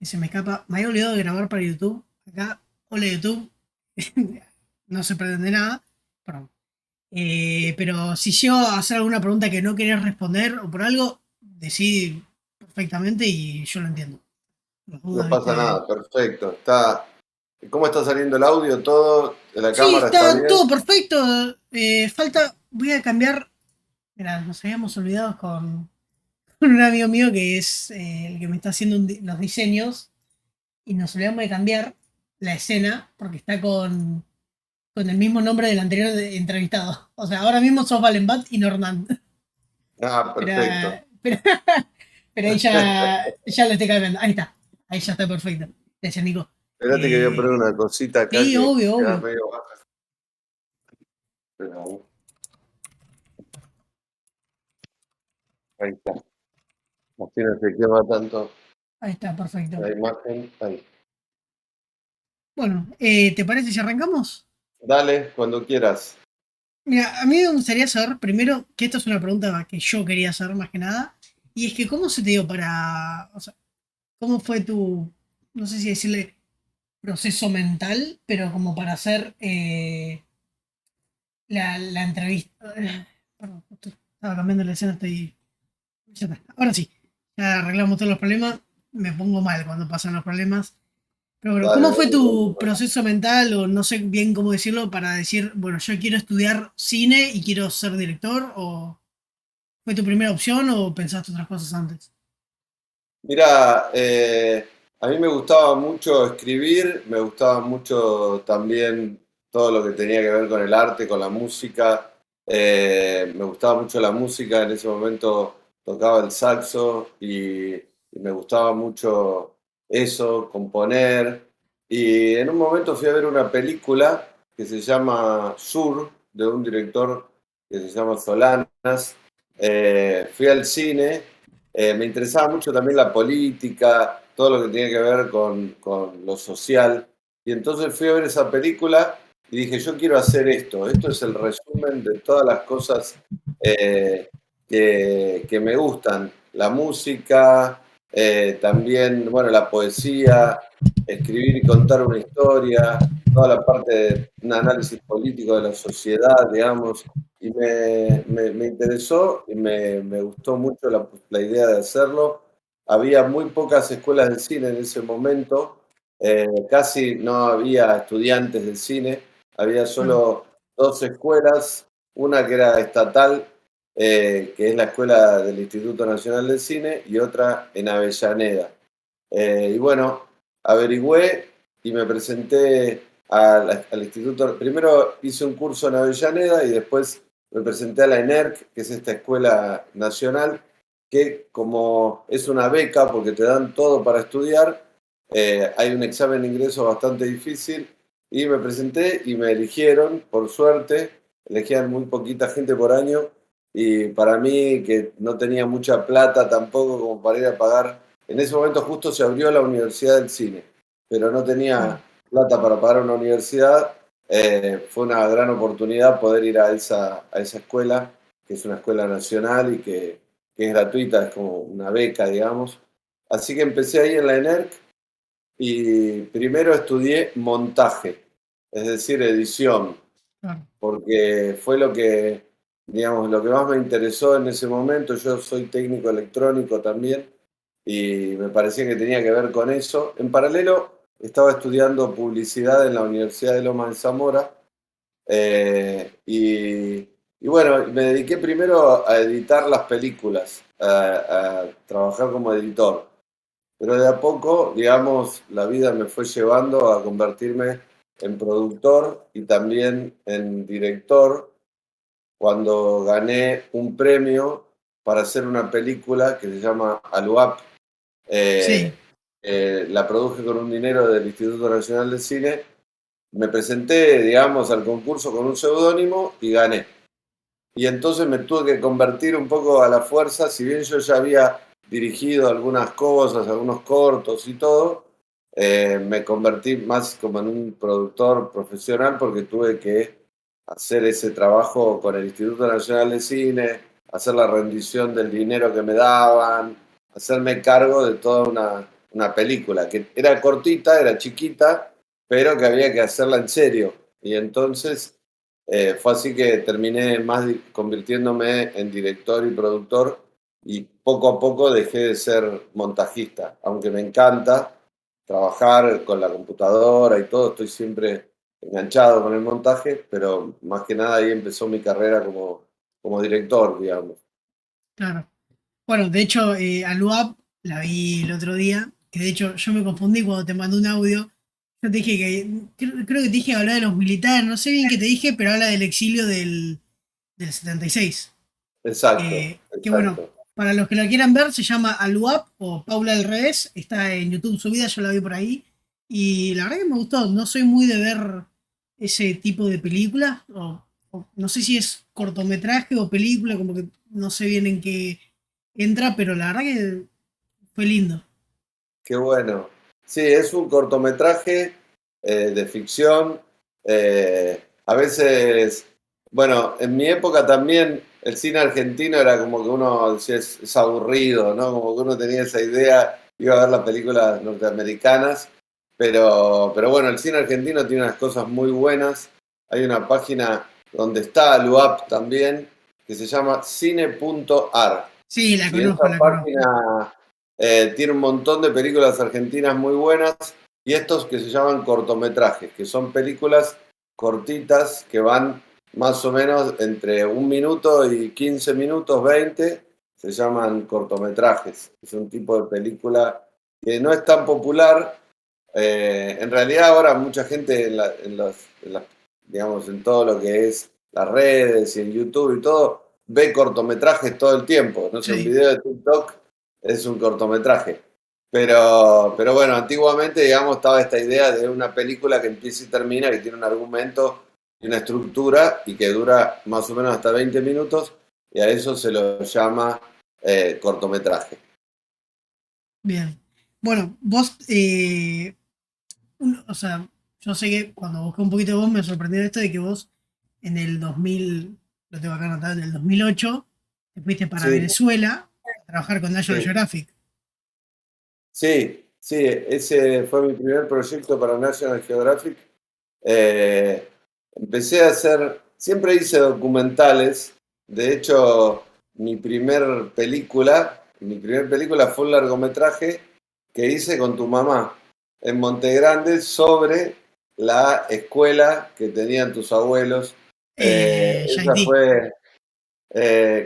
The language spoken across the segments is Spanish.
que se me escapa. Me había olvidado de grabar para YouTube. Acá, hola YouTube. No se pretende nada. Perdón. Pero si llego a hacer alguna pregunta que no querés responder o por algo, decí perfectamente y yo lo entiendo. Las No dudas, pasa viste. nada, perfecto. ¿Cómo está saliendo el audio? ¿Todo? ¿La Sí, cámara está está bien? todo perfecto. Falta, voy a cambiar. Mira, nos habíamos olvidado con un amigo mío que es el que me está haciendo los diseños y nos olvidamos de cambiar la escena porque está con el mismo nombre del anterior entrevistado. O sea, ahora mismo sos Valenbat y Norman. Ah, Pero, perfecto. pero, pero ahí ya lo estoy cambiando. Ahí está. Ahí ya está perfecto. Gracias, Nico. Espérate que voy a poner Eh, una cosita acá sí, que obvio, queda obvio. medio baja. Pero, ahí está. Así no se quema tanto Ahí está, perfecto. la imagen. Ahí. Bueno, ¿te parece si arrancamos? Dale, cuando quieras. Mira, a mí me gustaría saber, primero, que esto es una pregunta que yo quería hacer más que nada, y es que ¿cómo se te dio o sea, cómo fue tu, no sé si decirle proceso mental, pero como para hacer la entrevista? Perdón, justo estaba cambiando la escena, estoy... Ya está, ahora sí, ya arreglamos todos los problemas, me pongo mal cuando pasan los problemas. Pero bueno, Dale, ¿cómo fue dale, no hay tu problema. proceso mental o no sé bien cómo decirlo para decir, bueno, yo quiero estudiar cine y quiero ser director? ¿O fue tu primera opción o pensaste otras cosas antes? Mira, a mí me gustaba mucho escribir, me gustaba mucho también todo lo que tenía que ver con el arte, con la música. Me gustaba mucho la música, en ese momento tocaba el saxo y me gustaba mucho eso, componer. Y en un momento fui a ver una película que se llama Sur, de un director que se llama Solanas. Fui al cine. Me interesaba mucho también la política, todo lo que tiene que ver con lo social. Y entonces fui a ver esa película y dije, yo quiero hacer esto. Esto es el resumen de todas las cosas eh, que me gustan. La música, también, bueno, la poesía, escribir y contar una historia, toda la parte de un análisis político de la sociedad, digamos, y me interesó y me gustó mucho la idea de hacerlo. Había muy pocas escuelas de cine en ese momento, casi no había estudiantes de cine, había Claro. solo dos escuelas, una que era estatal, que es la escuela del Instituto Nacional del Cine, y otra en Avellaneda. Y bueno, averigüé y me presenté al instituto. Primero hice un curso en Avellaneda y después me presenté a la ENERC, que es esta escuela nacional, que como es una beca porque te dan todo para estudiar, hay un examen de ingreso bastante difícil y me presenté y me eligieron, por suerte, elegían muy poquita gente por año y para mí que no tenía mucha plata tampoco como para ir a pagar. En ese momento justo se abrió la Universidad del Cine, pero no tenía Claro. plata para pagar una universidad. Fue una gran oportunidad poder ir a esa escuela, que es una escuela nacional y que es gratuita, es como una beca, digamos. Así que empecé ahí en la ENERC y primero estudié montaje, es decir, edición, Claro. porque fue lo que, digamos, lo que más me interesó en ese momento. Yo soy técnico electrónico también y me parecía que tenía que ver con eso. En paralelo, estaba estudiando publicidad en la Universidad de Loma de Zamora y bueno, me dediqué primero a editar las películas, a trabajar como editor. Pero de a poco, digamos, la vida me fue llevando a convertirme en productor y también en director cuando gané un premio para hacer una película que se llama Aluap. Sí. Eh, la produje con un dinero del Instituto Nacional de Cine. Me presenté, digamos, al concurso con un seudónimo y gané. Y entonces me tuve que convertir un poco a la fuerza, si bien yo ya había dirigido algunas cosas, algunos cortos y todo, me convertí más como en un productor profesional porque tuve que hacer ese trabajo con el Instituto Nacional de Cine, hacer la rendición del dinero que me daban, hacerme cargo de toda una película que era cortita, era chiquita, pero que había que hacerla en serio. Y entonces fue así que terminé más convirtiéndome en director y productor y poco a poco dejé de ser montajista, aunque me encanta trabajar con la computadora y todo, estoy siempre enganchado con el montaje, pero más que nada ahí empezó mi carrera como director, digamos. Claro. Bueno, de hecho, a Luab la vi el otro día, que de hecho yo me confundí cuando te mandé un audio. Yo te dije que, creo que te dije hablar de los militares, no sé bien qué te dije, pero habla del exilio del 76. Exacto, Que bueno, exacto. para los que la quieran ver, se llama Aluap o Paula al revés, está en YouTube subida, yo la vi por ahí. Y la verdad que me gustó, no soy muy de ver ese tipo de películas, o no sé si es cortometraje o película, como que no sé bien en qué entra, pero la verdad que fue lindo. Qué bueno. Sí, es un cortometraje de ficción. A veces, bueno, en mi época también el cine argentino era como que uno decía es aburrido, ¿no? Como que uno tenía esa idea, iba a ver las películas norteamericanas, pero bueno, el cine argentino tiene unas cosas muy buenas. Hay una página donde está Luap también, que se llama cine.ar. Sí, la Y conozco, esa la conozco. página tiene un montón de películas argentinas muy buenas y estos que se llaman cortometrajes, que son películas cortitas que van más o menos entre 1 minuto y 15 minutos, 20, se llaman cortometrajes. Es un tipo de película que no es tan popular. En realidad ahora mucha gente digamos, en todo lo que es las redes y en YouTube y todo, ve cortometrajes todo el tiempo. No sé, un Sí, video de TikTok es un cortometraje. Pero bueno, antiguamente, digamos, estaba esta idea de una película que empieza y termina, que tiene un argumento y una estructura y que dura más o menos hasta 20 minutos, y a eso se lo llama cortometraje. bien. Bueno, vos, o sea, yo sé que cuando busqué un poquito de vos me sorprendió esto de que vos en el 2000, lo tengo acá anotado, en el 2008, te fuiste para Sí, Venezuela a trabajar con National sí. Geographic. Sí, ese fue mi primer proyecto para National Geographic. Eh, Empecé a hacer, siempre hice documentales. De hecho, mi primer película fue un largometraje que hice con tu mamá en Monte Grande sobre la escuela que tenían tus abuelos. Esa JT. fue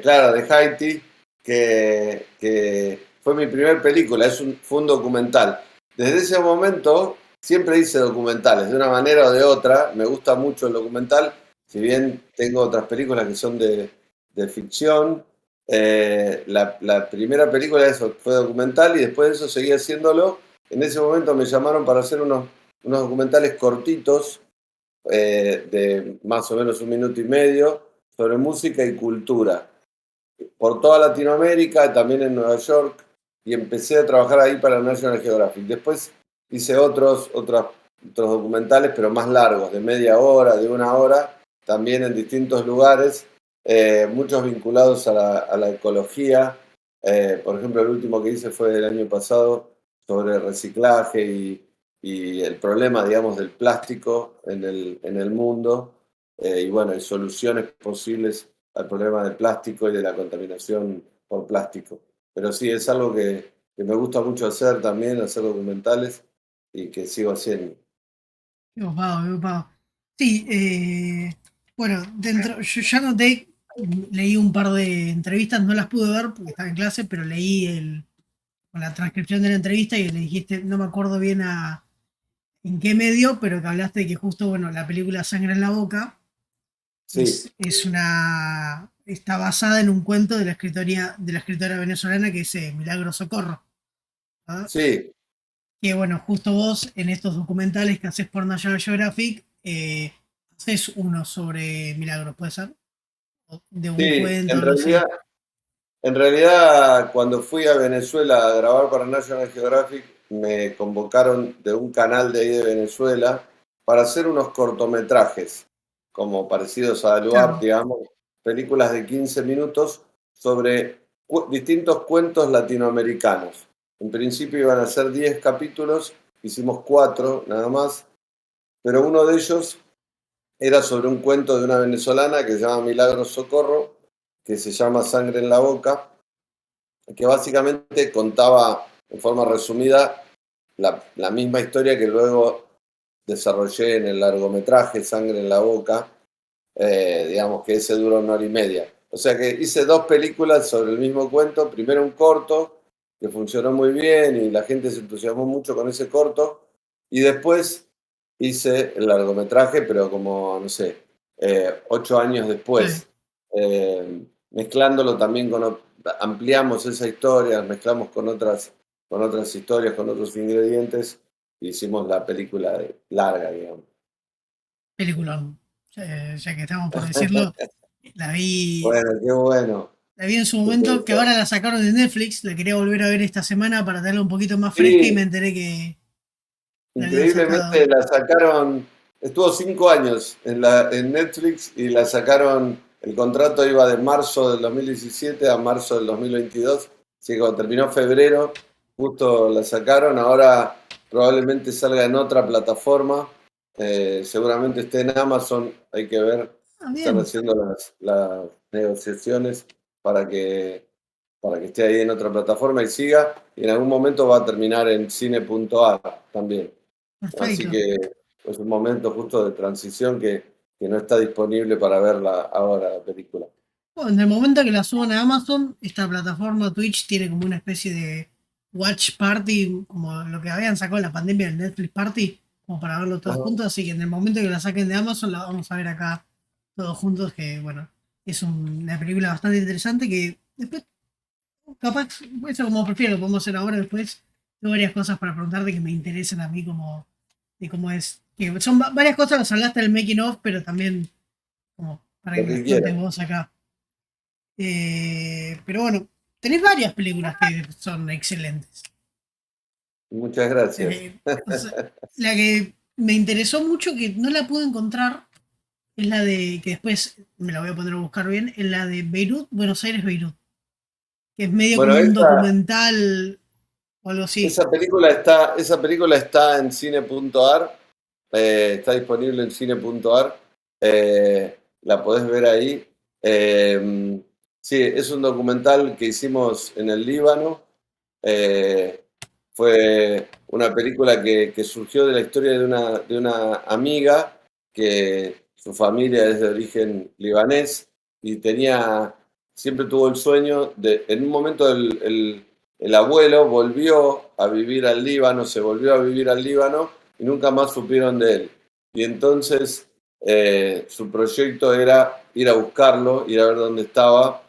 claro, de Haití, que fue mi primer película, fue un documental. Desde ese momento siempre hice documentales, de una manera o de otra, me gusta mucho el documental, si bien tengo otras películas que son de ficción. La primera película de eso fue documental y después de eso seguí haciéndolo. En ese momento me llamaron para hacer unos documentales cortitos de más o menos 1 minuto y medio sobre música y cultura por toda Latinoamérica, también en Nueva York, y empecé a trabajar ahí para National Geographic. Después hice otros documentales, pero más largos, de media hora, de 1 hora, también en distintos lugares, muchos vinculados a la ecología. Por ejemplo, el último que hice fue el año pasado sobre reciclaje y el problema, digamos, del plástico en el mundo. Y bueno, hay soluciones posibles al problema del plástico y de la contaminación por plástico. Pero sí, es algo que me gusta mucho hacer también, hacer documentales y que sigo haciendo. Qué copado, qué copado. Sí, bueno, yo ya noté, leí un par de entrevistas, no las pude ver porque estaba en clase, pero leí con la transcripción de la entrevista y le dijiste, no me acuerdo bien en qué medio, pero que hablaste de que justo, bueno, la película Sangre en la Boca Sí, está basada en un cuento de la escritora venezolana que es Milagro Socorro. ¿Ah? sí, Que bueno, justo vos en estos documentales que haces por National Geographic, haces uno sobre Milagros, ¿puede ser? O de un sí. cuento, En algo realidad, así. en realidad, cuando fui a Venezuela a grabar para National Geographic, me convocaron de un canal de ahí de Venezuela para hacer unos cortometrajes, como parecidos a Luap, Claro, digamos, películas de 15 minutos sobre distintos cuentos latinoamericanos. En principio iban a ser 10 capítulos, hicimos 4 nada más, pero uno de ellos era sobre un cuento de una venezolana que se llama Milagros Socorro, que se llama Sangre en la Boca, que básicamente contaba en forma resumida la misma historia que luego desarrollé en el largometraje Sangre en la Boca, digamos que ese duró 1 hora y media. O sea que hice 2 películas sobre el mismo cuento, primero un corto que funcionó muy bien y la gente se entusiasmó mucho con ese corto, y después hice el largometraje, pero como, no sé, 8 años Sí. después, mezclándolo también ampliamos esa historia, mezclamos con otras historias, con otros ingredientes, e hicimos la película larga, digamos. Peliculón. Ya que estamos por decirlo, la vi, Bueno, qué bueno. la vi en su Que te momento, que gustó. ahora la sacaron de Netflix, la quería volver a ver esta semana para tenerla un poquito más fresca y me Sí, enteré que la habían increíblemente sacado. la sacaron, estuvo 5 años en Netflix y la sacaron, el contrato iba de marzo del 2017 a marzo del 2022, así que cuando terminó febrero, justo la sacaron, ahora probablemente salga en otra plataforma, seguramente esté en Amazon, hay que ver, Ah, están bien, haciendo las negociaciones para que esté ahí en otra plataforma y siga, y en algún momento va a terminar en cine.ar también. Así perfecto. que es un momento justo de transición que no está disponible para verla ahora, la película. Bueno, en el momento que la suban a Amazon, esta plataforma Twitch tiene como una especie de watch party, como lo que habían sacado en la pandemia del Netflix Party, como para verlo todos Ajá. juntos. Así que en el momento que la saquen de Amazon, la vamos a ver acá todos juntos. Que bueno, es una película bastante interesante que después, capaz, eso como prefiero, lo podemos hacer ahora. Después, tengo varias cosas para preguntarte que me interesan a mí, como de cómo es. Que son varias cosas, las hablaste del making of, pero también como para que Lo me las que cuentes quieran. vos acá. Pero bueno, tenés varias películas que son excelentes. Muchas gracias. O sea, la que me interesó mucho, que no la pude encontrar, es la de, que después me la voy a poner a buscar bien, es la de Beirut, Buenos Aires, Beirut, que es medio Bueno, como un documental o algo así. esa película está en cine.ar, está disponible en cine.ar, la podés ver ahí. Sí, es un documental que hicimos en el Líbano. Eh, Fue una película que surgió de la historia de una amiga que su familia es de origen libanés y siempre tuvo el sueño en un momento el abuelo volvió a vivir al Líbano, se volvió a vivir al Líbano y nunca más supieron de él. Y entonces su proyecto era ir a buscarlo, ir a ver dónde estaba,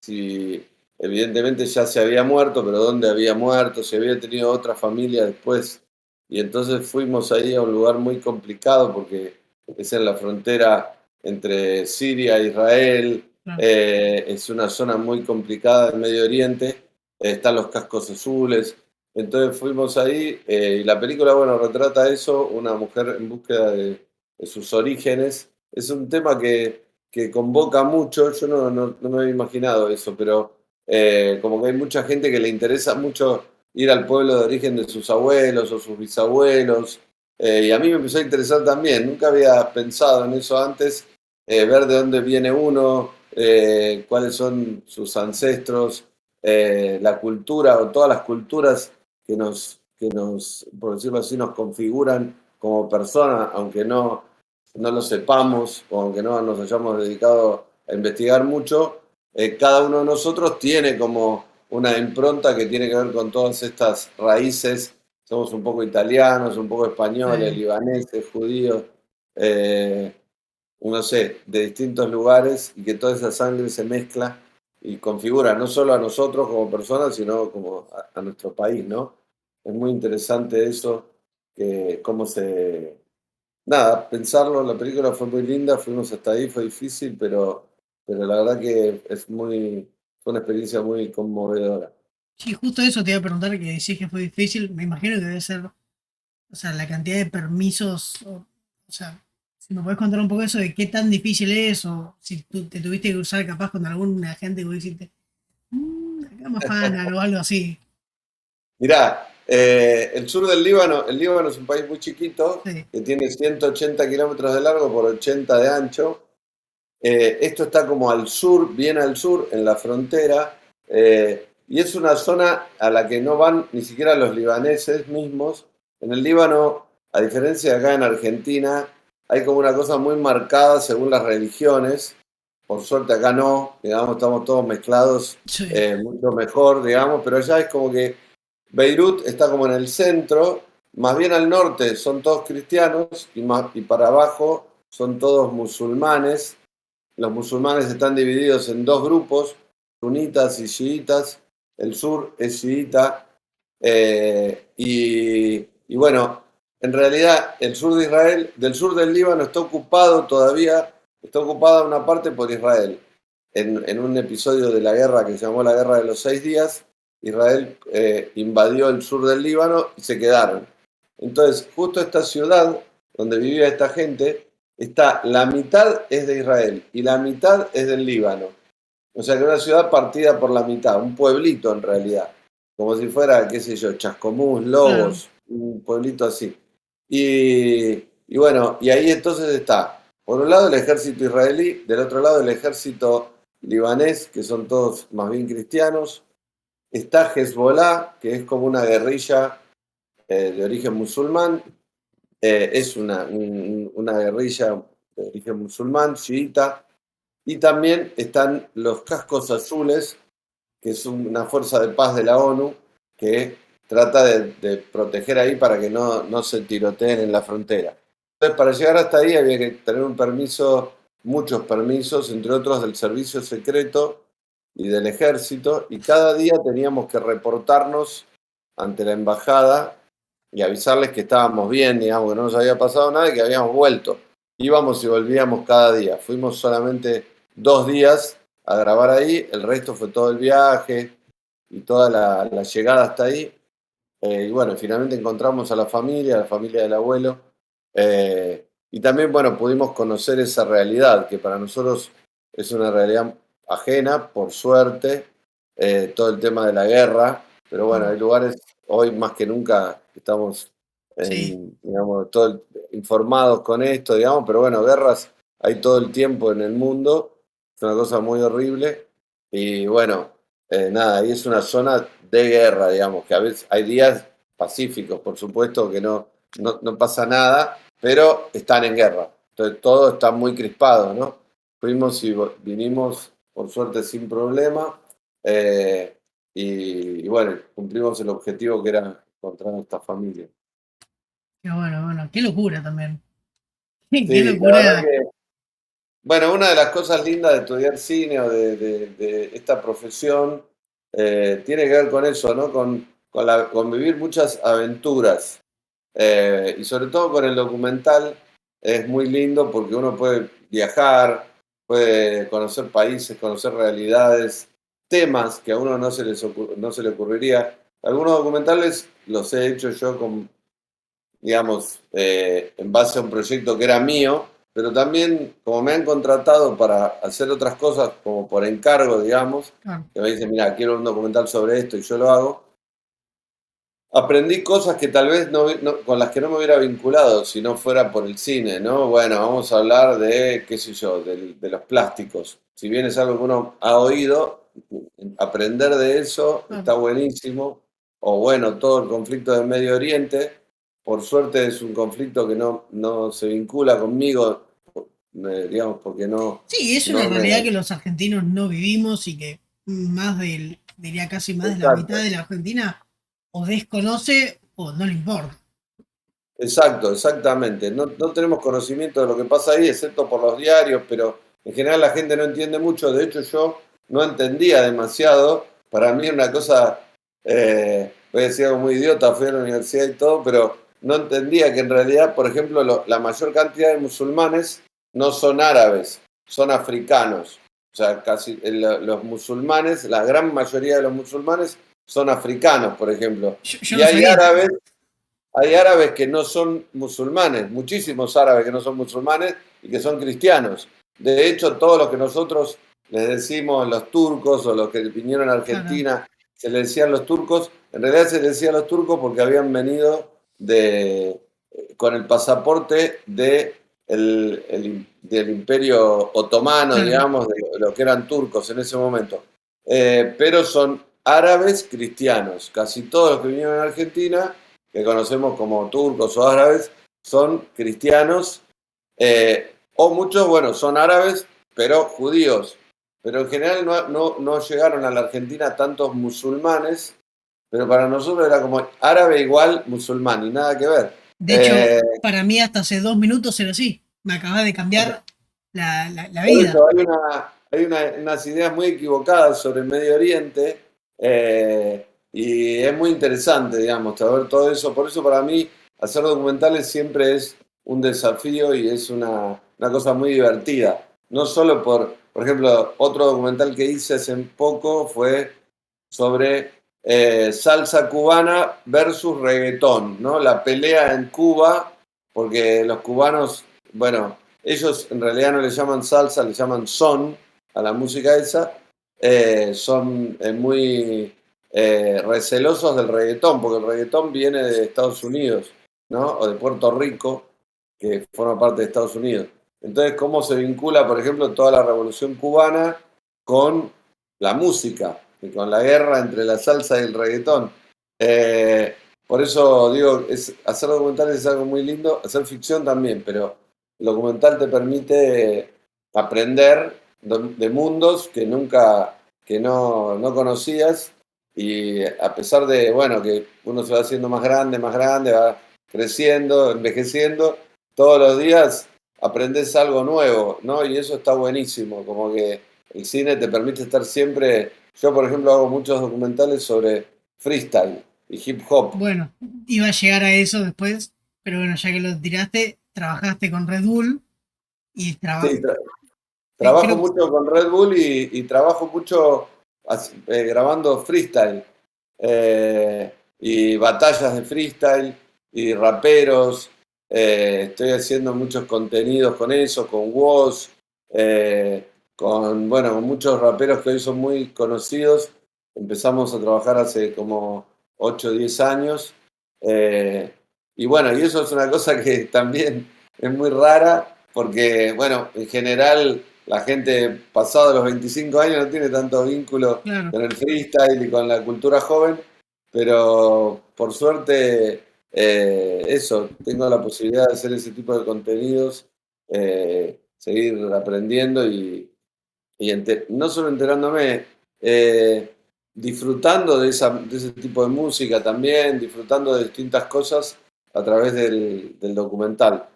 si evidentemente ya se había muerto, pero dónde había muerto, si había tenido otra familia después. Y entonces fuimos ahí a un lugar muy complicado porque es en la frontera entre Siria e Israel, Claro. es una zona muy complicada del Medio Oriente, están los cascos azules. Entonces fuimos ahí y la película, bueno, retrata eso, una mujer en búsqueda de sus orígenes. Es un tema que convoca mucho. Yo no me había imaginado eso, pero como que hay mucha gente que le interesa mucho ir al pueblo de origen de sus abuelos o sus bisabuelos, y a mí me empezó a interesar también. Nunca había pensado en eso antes, ver de dónde viene uno, cuáles son sus ancestros, la cultura o todas las culturas por decirlo así, nos configuran como personas, aunque no lo sepamos o aunque no nos hayamos dedicado a investigar mucho, cada uno de nosotros tiene como una impronta que tiene que ver con todas estas raíces. Somos un poco italianos, un poco españoles, Eh, libaneses, judíos, eh, no sé, de distintos lugares, y que toda esa sangre se mezcla y configura no solo a nosotros como personas, sino como a nuestro país, ¿no? Es muy interesante eso, que cómo nada, pensarlo, la película fue muy linda, fuimos hasta ahí, fue difícil, pero la verdad que fue una experiencia muy conmovedora. sí, justo eso te iba a preguntar, que decís que fue difícil. Me imagino que debe ser, o sea, la cantidad de permisos, o sea, si me podés contar un poco eso de qué tan difícil es, o si tú te tuviste que usar capaz con algún agente que vos dijiste, acá me afanan o algo así. Mirá, el sur del Líbano, el Líbano es un país muy chiquito Sí. que tiene 180 kilómetros de largo por 80 de ancho. Esto está como al sur, bien al sur, en la frontera, y es una zona a la que no van ni siquiera los libaneses mismos. En el Líbano, a diferencia de acá en Argentina, hay como una cosa muy marcada según las religiones. Por suerte acá no, digamos, estamos todos mezclados, Sí. mucho mejor, digamos, pero allá es como que Beirut está como en el centro, más bien al norte son todos cristianos y para abajo son todos musulmanes. Los musulmanes están divididos en dos grupos, sunitas y chiitas. El sur es chiita. Y bueno, en realidad el sur de Israel, del sur del Líbano está ocupado todavía, está ocupada una parte por Israel. En un episodio de la guerra que se llamó la Guerra de los 6 días, Israel invadió el sur del Líbano y se quedaron. Entonces, justo esta ciudad donde vivía esta gente, está la mitad es de Israel y la mitad es del Líbano. O sea que una ciudad partida por la mitad, un pueblito en realidad, como si fuera, qué sé yo, Chascomús, Claro. Lobos, un pueblito así. Y bueno, y ahí entonces está, por un lado el ejército israelí, del otro lado el ejército libanés, que son todos más bien cristianos. Está Hezbollah, que es como una guerrilla de origen musulmán, es una guerrilla de origen musulmán, chiita, y también están los cascos azules, que es una fuerza de paz de la ONU que trata de proteger ahí para que no se tiroteen en la frontera. Entonces, para llegar hasta ahí había que tener un permiso, muchos permisos, entre otros del servicio secreto y del ejército, y cada día teníamos que reportarnos ante la embajada y avisarles que estábamos bien, digamos, que no nos había pasado nada y que habíamos vuelto. Íbamos y volvíamos cada día. Fuimos solamente 2 días a grabar ahí, el resto fue todo el viaje y toda la llegada hasta ahí. Y bueno, finalmente encontramos a la familia del abuelo, y también, bueno, pudimos conocer esa realidad, que para nosotros es una realidad ajena, por suerte, todo el tema de la guerra, pero bueno, hay Claro. lugares, hoy más que nunca estamos Sí. digamos, informados con esto, digamos, pero bueno, guerras hay todo el tiempo en el mundo, es una cosa muy horrible, y bueno, nada, ahí es una zona de guerra, digamos, que a veces hay días pacíficos, por supuesto, que no pasa nada, pero están en guerra. Entonces todo está muy crispado, ¿no? Fuimos y vinimos, por suerte, sin problema, eh, y bueno, cumplimos el objetivo que era encontrar a esta familia. Qué bueno, bueno. Qué locura también. Qué Sí, la verdad locura. que, bueno, una de las cosas lindas de estudiar cine o de esta profesión tiene que ver con eso, ¿no? Con vivir muchas aventuras. Y sobre todo con el documental es muy lindo porque uno puede viajar, puede conocer países, conocer realidades, temas que a uno no se le ocurriría. Algunos documentales los he hecho yo con, digamos, en base a un proyecto que era mío, pero también como me han contratado para hacer otras cosas, como por encargo, digamos, Claro. que me dicen, mira, quiero un documental sobre esto y yo lo hago. Aprendí cosas que tal vez con las que no me hubiera vinculado si no fuera por el cine, ¿no? Bueno, vamos a hablar de, qué sé yo, de los plásticos. Si bien es algo que uno ha oído, aprender de eso está Claro. buenísimo. O bueno, todo el conflicto del Medio Oriente, por suerte es un conflicto que no se vincula conmigo, digamos, porque Sí, es una no me... realidad que los argentinos no vivimos y que más del, diría casi más de la mitad Exacto. de la Argentina o desconoce o no le importa. Exacto, exactamente. No tenemos conocimiento de lo que pasa ahí, excepto por los diarios, pero en general la gente no entiende mucho. De hecho, yo no entendía demasiado. Para mí era una cosa, voy a decir algo muy idiota, fui a la universidad y todo, pero no entendía que en realidad, por ejemplo, la mayor cantidad de musulmanes no son árabes, son africanos. O sea, casi los musulmanes, la gran mayoría de los musulmanes son africanos, por ejemplo. Yo Y no sabía. hay árabes que no son musulmanes, muchísimos árabes que no son musulmanes y que son cristianos. De hecho, todos los que nosotros les decimos los turcos o los que vinieron a Claro. Argentina se le decían los turcos, en realidad se le decía a los turcos porque habían venido con el pasaporte del Imperio Otomano, Claro. digamos, de lo que eran turcos en ese momento. Pero son árabes cristianos. Casi todos los que vinieron a Argentina, que conocemos como turcos o árabes, son cristianos, o muchos, bueno, son árabes, pero judíos. Pero en general no llegaron a la Argentina tantos musulmanes, pero para nosotros era como árabe igual musulmán y nada que ver. De hecho, Eh, para mí hasta hace 2 minutos era así. Me acaba de cambiar la por vida. eso unas ideas muy equivocadas sobre el Medio Oriente, y es muy interesante, digamos, saber todo eso. Por eso para mí hacer documentales siempre es un desafío y es una cosa muy divertida. No solo por ejemplo, otro documental que hice hace poco fue sobre salsa cubana versus reggaetón, ¿no? La pelea en Cuba, porque los cubanos, bueno, ellos en realidad no le llaman salsa, le llaman son a la música esa, son muy recelosos del reggaetón, porque el reggaetón viene de Estados Unidos, ¿no? O de Puerto Rico, que forma parte de Estados Unidos. Entonces, ¿cómo se vincula, por ejemplo, toda la revolución cubana con la música y con la guerra entre la salsa y el reggaetón? Eh, por eso digo, hacer documentales es algo muy lindo, hacer ficción también, pero el documental te permite aprender de mundos que no conocías, y a pesar de, bueno, que uno se va haciendo más grande, va creciendo, envejeciendo, todos los días aprendes algo nuevo, ¿no? Y eso está buenísimo, como que el cine te permite estar siempre. Yo, por ejemplo, hago muchos documentales sobre freestyle y hip hop. Bueno, iba a llegar a eso después, pero bueno, ya que lo tiraste, trabajaste con Red Bull y Sí, trabajo creo, mucho con Red Bull y trabajo mucho grabando freestyle, y batallas de freestyle y raperos. Estoy haciendo muchos contenidos con eso, con Woz, bueno, con muchos raperos que hoy son muy conocidos. Empezamos a trabajar hace como 8 o 10 años. eh, y bueno, y eso es una cosa que también es muy rara porque, bueno, en general la gente pasado los 25 años no tiene tanto vínculo claro. con el freestyle y con la cultura joven, pero por suerte, eso, tengo la posibilidad de hacer ese tipo de contenidos, seguir aprendiendo y no solo enterándome, disfrutando de ese tipo de música también, disfrutando de distintas cosas a través del documental.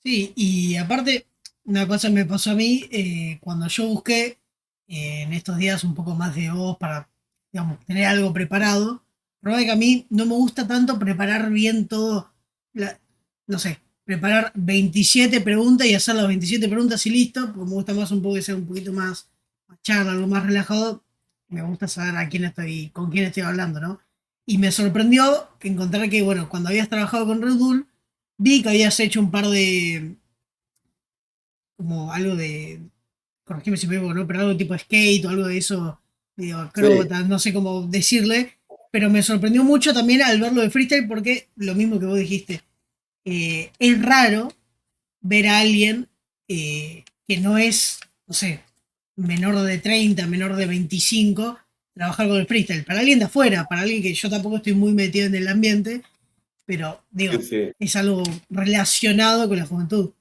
Sí, y aparte, una cosa me pasó a mí, cuando yo busqué en estos días un poco más de voz para, digamos, tener algo preparado, probé que a mí no me gusta tanto preparar bien todo, no sé, preparar 27 preguntas y hacer las 27 preguntas y listo, porque me gusta más un poco que sea un poquito más charla, algo más relajado, me gusta saber a quién estoy, con quién estoy hablando, ¿no? Y me sorprendió encontrar que, bueno, cuando habías trabajado con Red Bull, vi que habías hecho un par de, como algo de, corregime si me equivoco, ¿no? Pero algo tipo skate o algo de eso, medio Sí, acróbata, no sé cómo decirle, pero me sorprendió mucho también al verlo de freestyle porque lo mismo que vos dijiste, es raro ver a alguien que no es, no sé, menor de 30 menor de 25 trabajar con el freestyle. Para alguien de afuera, para alguien que yo tampoco estoy muy metido en el ambiente, pero sí, digo, sí. es algo relacionado con la juventud.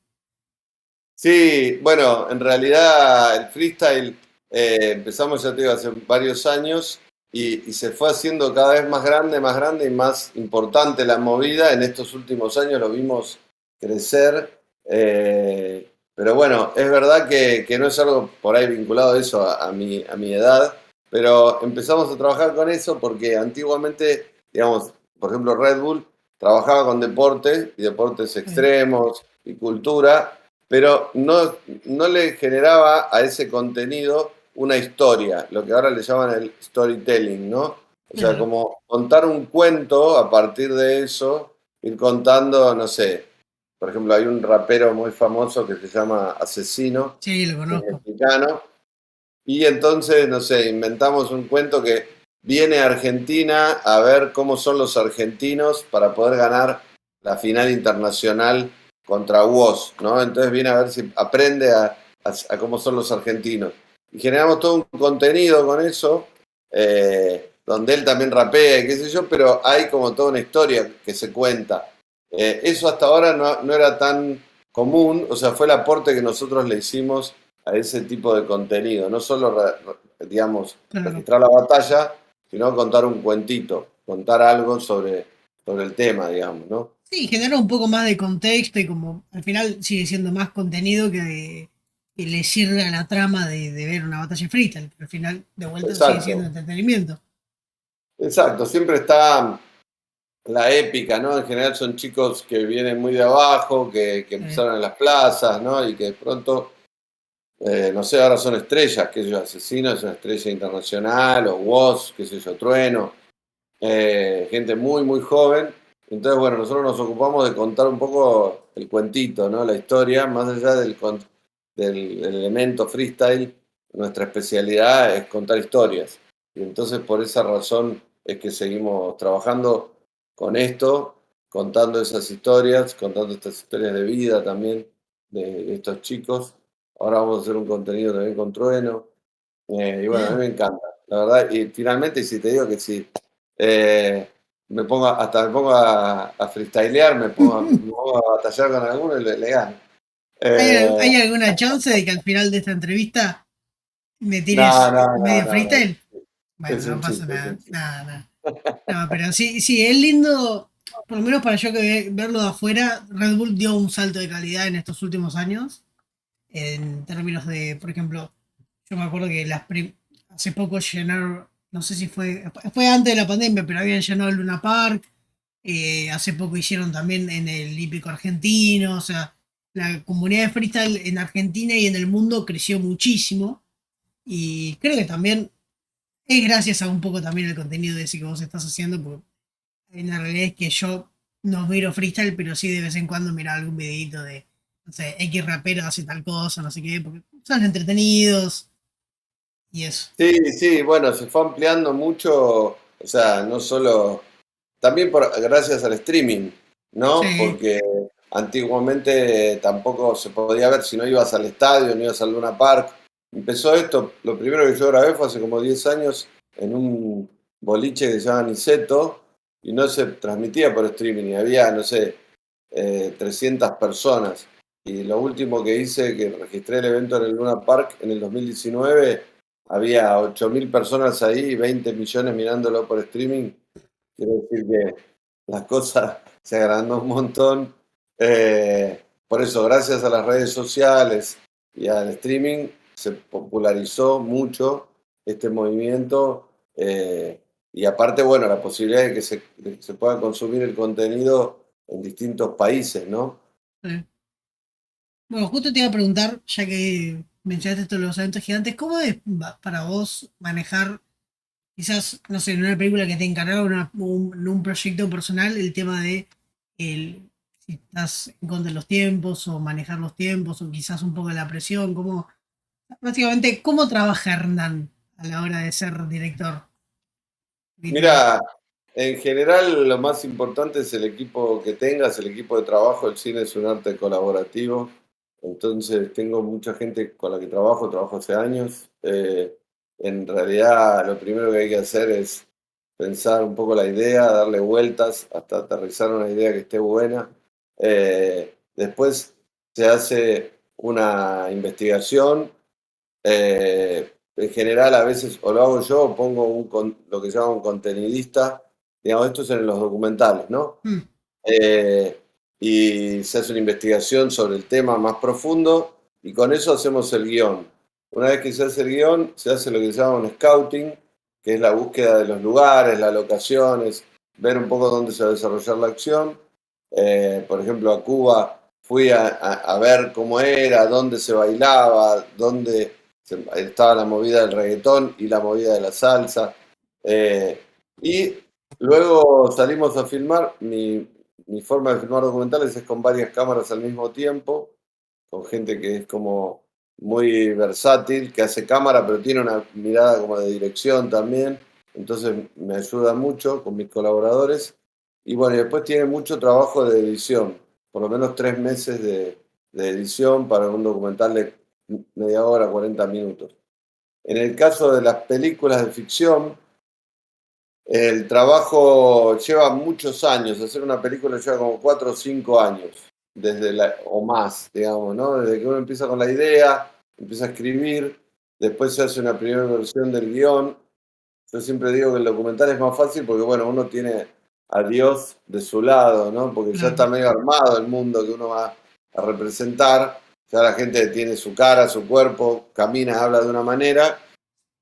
Sí, bueno, en realidad el freestyle, empezamos, ya te digo, hace varios años y se fue haciendo cada vez más grande y más importante la movida. En estos últimos años lo vimos crecer, pero bueno, es verdad que no es algo por ahí vinculado a eso, a mi edad, pero empezamos a trabajar con eso porque antiguamente, digamos, por ejemplo, Red Bull trabajaba con deporte y deportes Sí, extremos y cultura, pero no le generaba a ese contenido una historia, lo que ahora le llaman el storytelling, ¿no? O sea, claro. como contar un cuento a partir de eso, ir contando, no sé, por ejemplo, hay un rapero muy famoso que se llama Asesino, Sí, lo que es conozco. mexicano, y entonces, no sé, inventamos un cuento que viene a Argentina a ver cómo son los argentinos para poder ganar la final internacional contra WOS, ¿no? Entonces viene a ver si aprende a cómo son los argentinos. Y generamos todo un contenido con eso, donde él también rapea y qué sé yo, pero hay como toda una historia que se cuenta. Eso hasta ahora no era tan común, o sea, fue el aporte que nosotros le hicimos a ese tipo de contenido, no solo, digamos, Claro. registrar la batalla, sino contar un cuentito, contar algo sobre el tema, digamos, ¿no? Sí, genera un poco más de contexto y como al final sigue siendo más contenido que le sirve a la trama de ver una batalla freestyle, pero al final de vuelta sigue siendo Exacto, entretenimiento. exacto, siempre está la épica, ¿no? En general son chicos que vienen muy de abajo, que Eh, empezaron en las plazas, ¿no? Y que de pronto, no sé, ahora son estrellas, que yo, Asesino es una estrella internacional, o Woz, qué sé yo, Trueno, gente muy, muy joven. Entonces, bueno, nosotros nos ocupamos de contar un poco el cuentito, ¿no? La historia, más allá del elemento freestyle, nuestra especialidad es contar historias. Y entonces, por esa razón es que seguimos trabajando con esto, contando esas historias, contando estas historias de vida también de estos chicos. Ahora vamos a hacer un contenido también con Trueno. Y bueno, a mí ah, me encanta, la verdad. Y finalmente, si te digo que sí, eh, hasta me pongo a freestylear, me pongo a batallar con alguno y le gano. Eh, ¿Hay alguna chance de que al final de esta entrevista me no, tires no, no, medio no, no. freestyle? Bueno, Es no un pasa chiste, es un nada, chiste. nada, nada. No, pero sí, sí, es lindo, por lo menos para yo que verlo de afuera, Red Bull dio un salto de calidad en estos últimos años, en términos de, por ejemplo, yo me acuerdo que hace poco llenaron, no sé si fue antes de la pandemia, pero habían llenado el Luna Park, hace poco hicieron también en el hípico argentino, o sea, la comunidad de freestyle en Argentina y en el mundo creció muchísimo y creo que también es gracias a un poco también el contenido de ese que vos estás haciendo, porque la realidad es que yo no miro freestyle, pero sí de vez en cuando miro algún videito de, no sé, X rapero hace tal cosa, no sé qué, porque son entretenidos y eso. Sí, sí, bueno, se fue ampliando mucho, o sea, no solo, también gracias al streaming, ¿no? Sí, Porque antiguamente tampoco se podía ver si no ibas al estadio, no ibas al Luna Park. Empezó esto, lo primero que yo grabé fue hace como 10 años en un boliche que se llama Niceto y no se transmitía por streaming y había, no sé, 300 personas. Y lo último que hice, que registré el evento en el Luna Park en el 2019, había 8.000 personas ahí y 20 millones mirándolo por streaming. Quiero decir que las cosas se agrandó un montón. Por eso, gracias a las redes sociales y al streaming, se popularizó mucho este movimiento. Y aparte, bueno, la posibilidad de que se pueda consumir el contenido en distintos países, ¿no? sí. Bueno, justo te iba a preguntar, ya que mencionaste esto de los eventos gigantes, ¿cómo es para vos manejar, quizás, no sé, en una película que te encargaron en un proyecto personal, el tema de si estás en contra de los tiempos o manejar los tiempos o quizás un poco de la presión? Básicamente, ¿cómo trabaja Hernán a la hora de ser director? Literal. Mira, en general lo más importante es el equipo que tengas, el equipo de trabajo. El cine es un arte colaborativo, entonces tengo mucha gente con la que trabajo hace años. En realidad lo primero que hay que hacer es pensar un poco la idea, darle vueltas hasta aterrizar una idea que esté buena. Después se hace una investigación, en general, a veces o lo hago yo o pongo lo que se llama un contenidista. Digamos, esto es en los documentales, ¿no? Mm, Eh, y se hace una investigación sobre el tema más profundo y con eso hacemos el guión. Una vez que se hace el guión, se hace lo que se llama un scouting, que es la búsqueda de los lugares, las locaciones, ver un poco dónde se va a desarrollar la acción. Por ejemplo, a Cuba fui a ver cómo era, dónde se bailaba, dónde estaba la movida del reggaetón y la movida de la salsa. Y luego salimos a filmar. Mi forma de filmar documentales es con varias cámaras al mismo tiempo, con gente que es como muy versátil, que hace cámara, pero tiene una mirada como de dirección también. entonces me ayuda mucho con mis colaboradores. Y bueno, y después tiene mucho trabajo de edición, por lo menos 3 meses de edición para un documental de media hora, 40 minutos. En el caso de las películas de ficción, el trabajo lleva muchos años. Hacer una película lleva como 4 o 5 años, o más, digamos, ¿no? Desde que uno empieza con la idea, empieza a escribir, después se hace una primera versión del guión. Yo siempre digo que el documental es más fácil porque, bueno, uno tiene a Dios de su lado, ¿no? Porque ya está Claro, medio armado el mundo que uno va a representar. Ya la gente tiene su cara, su cuerpo, camina, habla de una manera,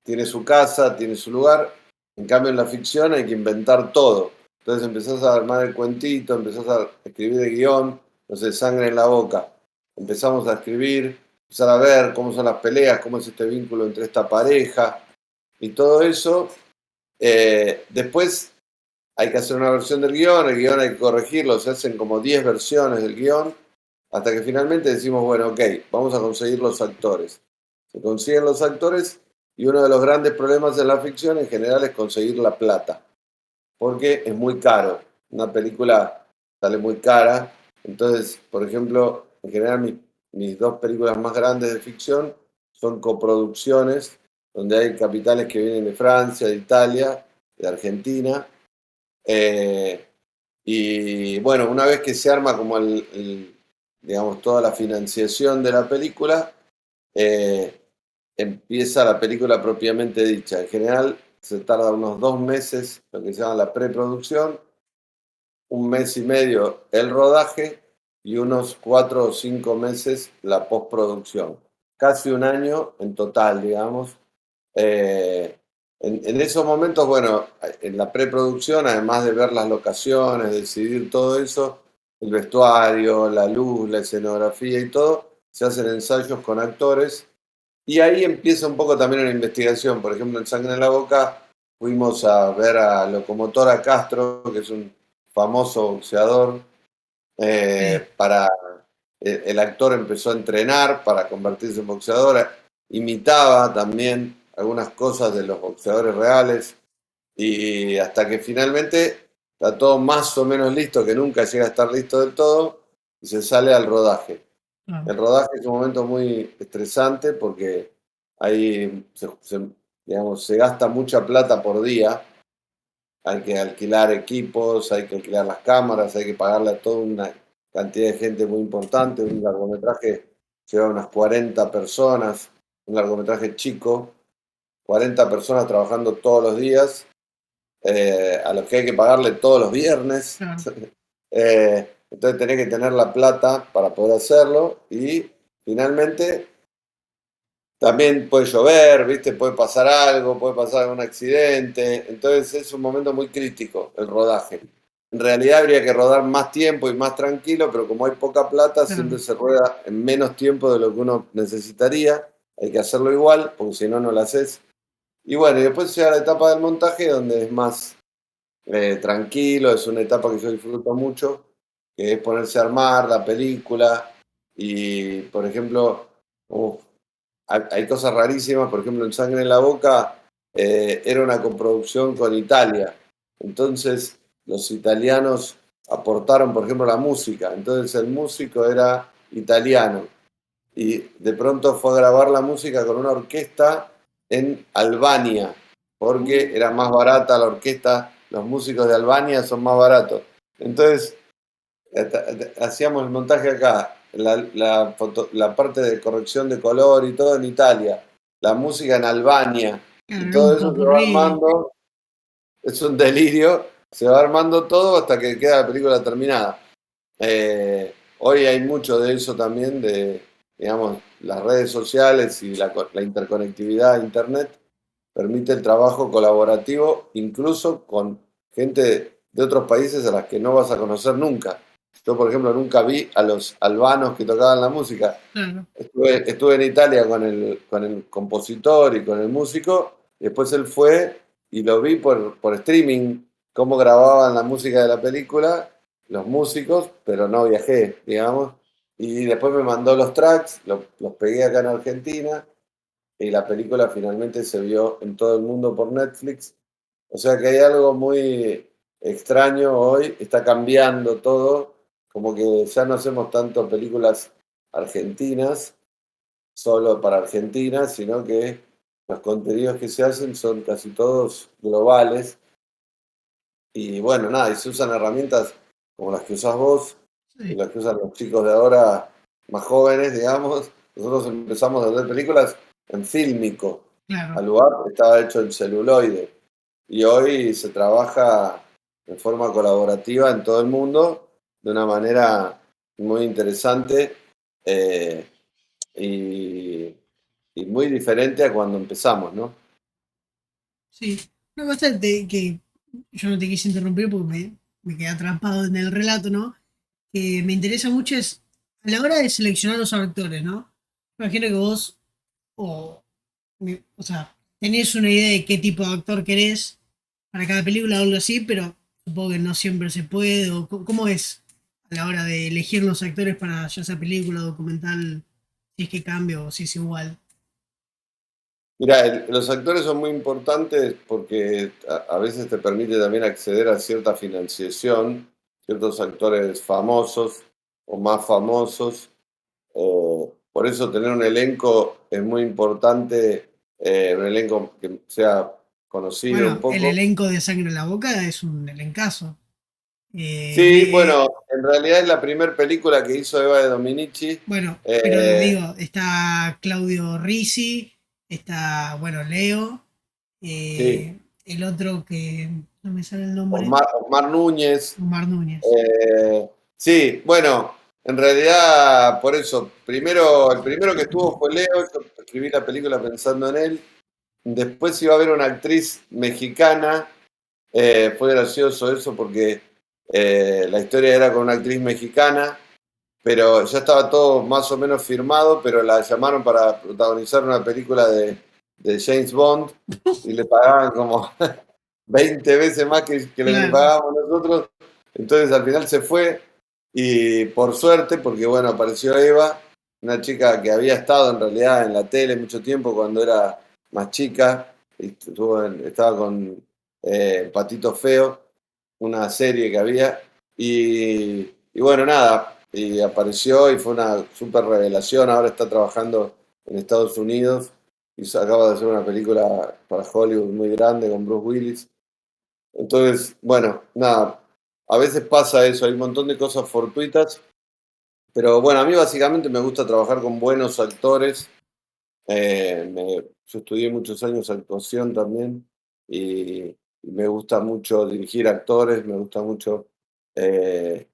tiene su casa, tiene su lugar. En cambio, en la ficción hay que inventar todo. Entonces empezás a armar el cuentito, empezás a escribir el guión, no sé, sangre en la boca. Empezamos a escribir, empezar a ver cómo son las peleas, cómo es este vínculo entre esta pareja y todo eso. Después hay que hacer una versión del guión, el guión hay que corregirlo, se hacen como 10 versiones del guión, hasta que finalmente decimos, bueno, ok, vamos a conseguir los actores. Se consiguen los actores y uno de los grandes problemas en la ficción en general es conseguir la plata, porque es muy caro. Una película sale muy cara. Entonces, por ejemplo, en general mis dos películas más grandes de ficción son coproducciones, donde hay capitales que vienen de Francia, de Italia, de Argentina. eh, y bueno, una vez que se arma como digamos, toda la financiación de la película, eh, empieza la película propiamente dicha. En general se tarda unos 2 meses, lo que se llama la preproducción, un mes y medio el rodaje y unos 4 o 5 meses la postproducción. Casi un año en total, digamos. Eh, en esos momentos, bueno, en la preproducción, además de ver las locaciones, decidir todo eso, el vestuario, la luz, la escenografía y todo, se hacen ensayos con actores y ahí empieza un poco también una investigación. Por ejemplo, en Sangre en la Boca fuimos a ver a Locomotora Castro, que es un famoso boxeador, sí, para el actor empezó a entrenar para convertirse en boxeador, imitaba también algunas cosas de los boxeadores reales y hasta que finalmente está todo más o menos listo, que nunca llega a estar listo del todo, y se sale al rodaje. claro, El rodaje es un momento muy estresante porque ahí digamos, se gasta mucha plata por día. Hay que alquilar equipos, hay que alquilar las cámaras, hay que pagarle a toda una cantidad de gente muy importante. Un largometraje lleva unas 40 personas, un largometraje chico, 40 personas trabajando todos los días, a los que hay que pagarle todos los viernes. claro. Entonces tenés que tener la plata para poder hacerlo y finalmente también puede llover, ¿viste? Puede pasar algo, puede pasar algún accidente. Entonces es un momento muy crítico el rodaje. En realidad habría que rodar más tiempo y más tranquilo, pero como hay poca plata, siempre Claro. se rueda en menos tiempo de lo que uno necesitaría. Hay que hacerlo igual, porque si no, no lo haces. Y bueno, y después llega la etapa del montaje, donde es más tranquilo, es una etapa que yo disfruto mucho, que es ponerse a armar la película. Y, por ejemplo, uf, hay cosas rarísimas, por ejemplo, en Sangre en la Boca era una coproducción con Italia. Entonces, los italianos aportaron, por ejemplo, la música. Entonces, el músico era italiano y de pronto fue a grabar la música con una orquesta en Albania, porque era más barata la orquesta, los músicos de Albania son más baratos. Entonces, hacíamos el montaje acá, la parte de corrección de color y todo en Italia, la música en Albania, y Claro, un todo eso se va popurrí. armando, es un delirio, se va armando todo hasta que queda la película terminada. Hoy hay mucho de eso también, de, digamos, las redes sociales y la interconectividad a Internet permite el trabajo colaborativo incluso con gente de otros países a las que no vas a conocer nunca. Yo, por ejemplo, nunca vi a los albanos que tocaban la música. Claro. Estuve en Italia con el compositor y con el músico, y después él fue y lo vi por streaming, cómo grababan la música de la película, los músicos, pero no viajé, digamos. Y después me mandó los tracks, los pegué acá en Argentina, y la película finalmente se vio en todo el mundo por Netflix. O sea que hay algo muy extraño hoy, está cambiando todo, como que ya no hacemos tanto películas argentinas, solo para Argentina, sino que los contenidos que se hacen son casi todos globales. Y bueno, nada, y se usan herramientas como las que usás vos y Sí, las que usan los chicos de ahora, más jóvenes, digamos. Nosotros empezamos a hacer películas en fílmico, claro. al lugar estaba hecho en celuloide. Y hoy se trabaja de forma colaborativa en todo el mundo de una manera muy interesante eh, y, y muy diferente a cuando empezamos, ¿no? Sí. Una cosa que yo no te quise interrumpir porque me quedé atrapado en el relato, ¿no? Que me interesa mucho es a la hora de seleccionar los actores, ¿no? Me imagino que vos, o, o sea, tenés una idea de qué tipo de actor querés para cada película o algo así, pero supongo que no siempre se puede. O, ¿cómo es a la hora de elegir los actores para ya sea película, documental, si es que cambia o si es igual? Mira, los actores son muy importantes porque a veces te permite también acceder a cierta financiación, ciertos actores famosos o más famosos. Por eso tener un elenco es muy importante, un elenco que sea conocido un Bueno, el poco. elenco de Sangre en la Boca es un elencazo. Sí, bueno, en realidad es la primera película que hizo Eva de Dominici. Bueno, pero eh, digo, está Claudio Risi, está, bueno, Leo, sí, el otro que no me sale el nombre, Osmar Núñez. Omar Núñez. Sí, bueno, en realidad por eso, primero, el primero que estuvo fue Leo, yo escribí la película pensando en él. Después iba a haber una actriz mexicana, fue gracioso eso porque la historia era con una actriz mexicana, pero ya estaba todo más o menos firmado, pero la llamaron para protagonizar una película de James Bond y le pagaban como 20 veces más que lo que le Claro, pagábamos nosotros. Entonces al final se fue y por suerte, porque bueno, apareció Eva, una chica que había estado en realidad en la tele mucho tiempo cuando era más chica, y estaba con Patito Feo, una serie que había, y bueno, nada, y apareció y fue una super revelación, ahora está trabajando en Estados Unidos y acaba de hacer una película para Hollywood muy grande con Bruce Willis. Entonces, bueno, nada, a veces pasa eso, hay un montón de cosas fortuitas, pero bueno, a mí básicamente me gusta trabajar con buenos actores. Yo estudié muchos años actuación también y me gusta mucho dirigir actores, me gusta mucho eh,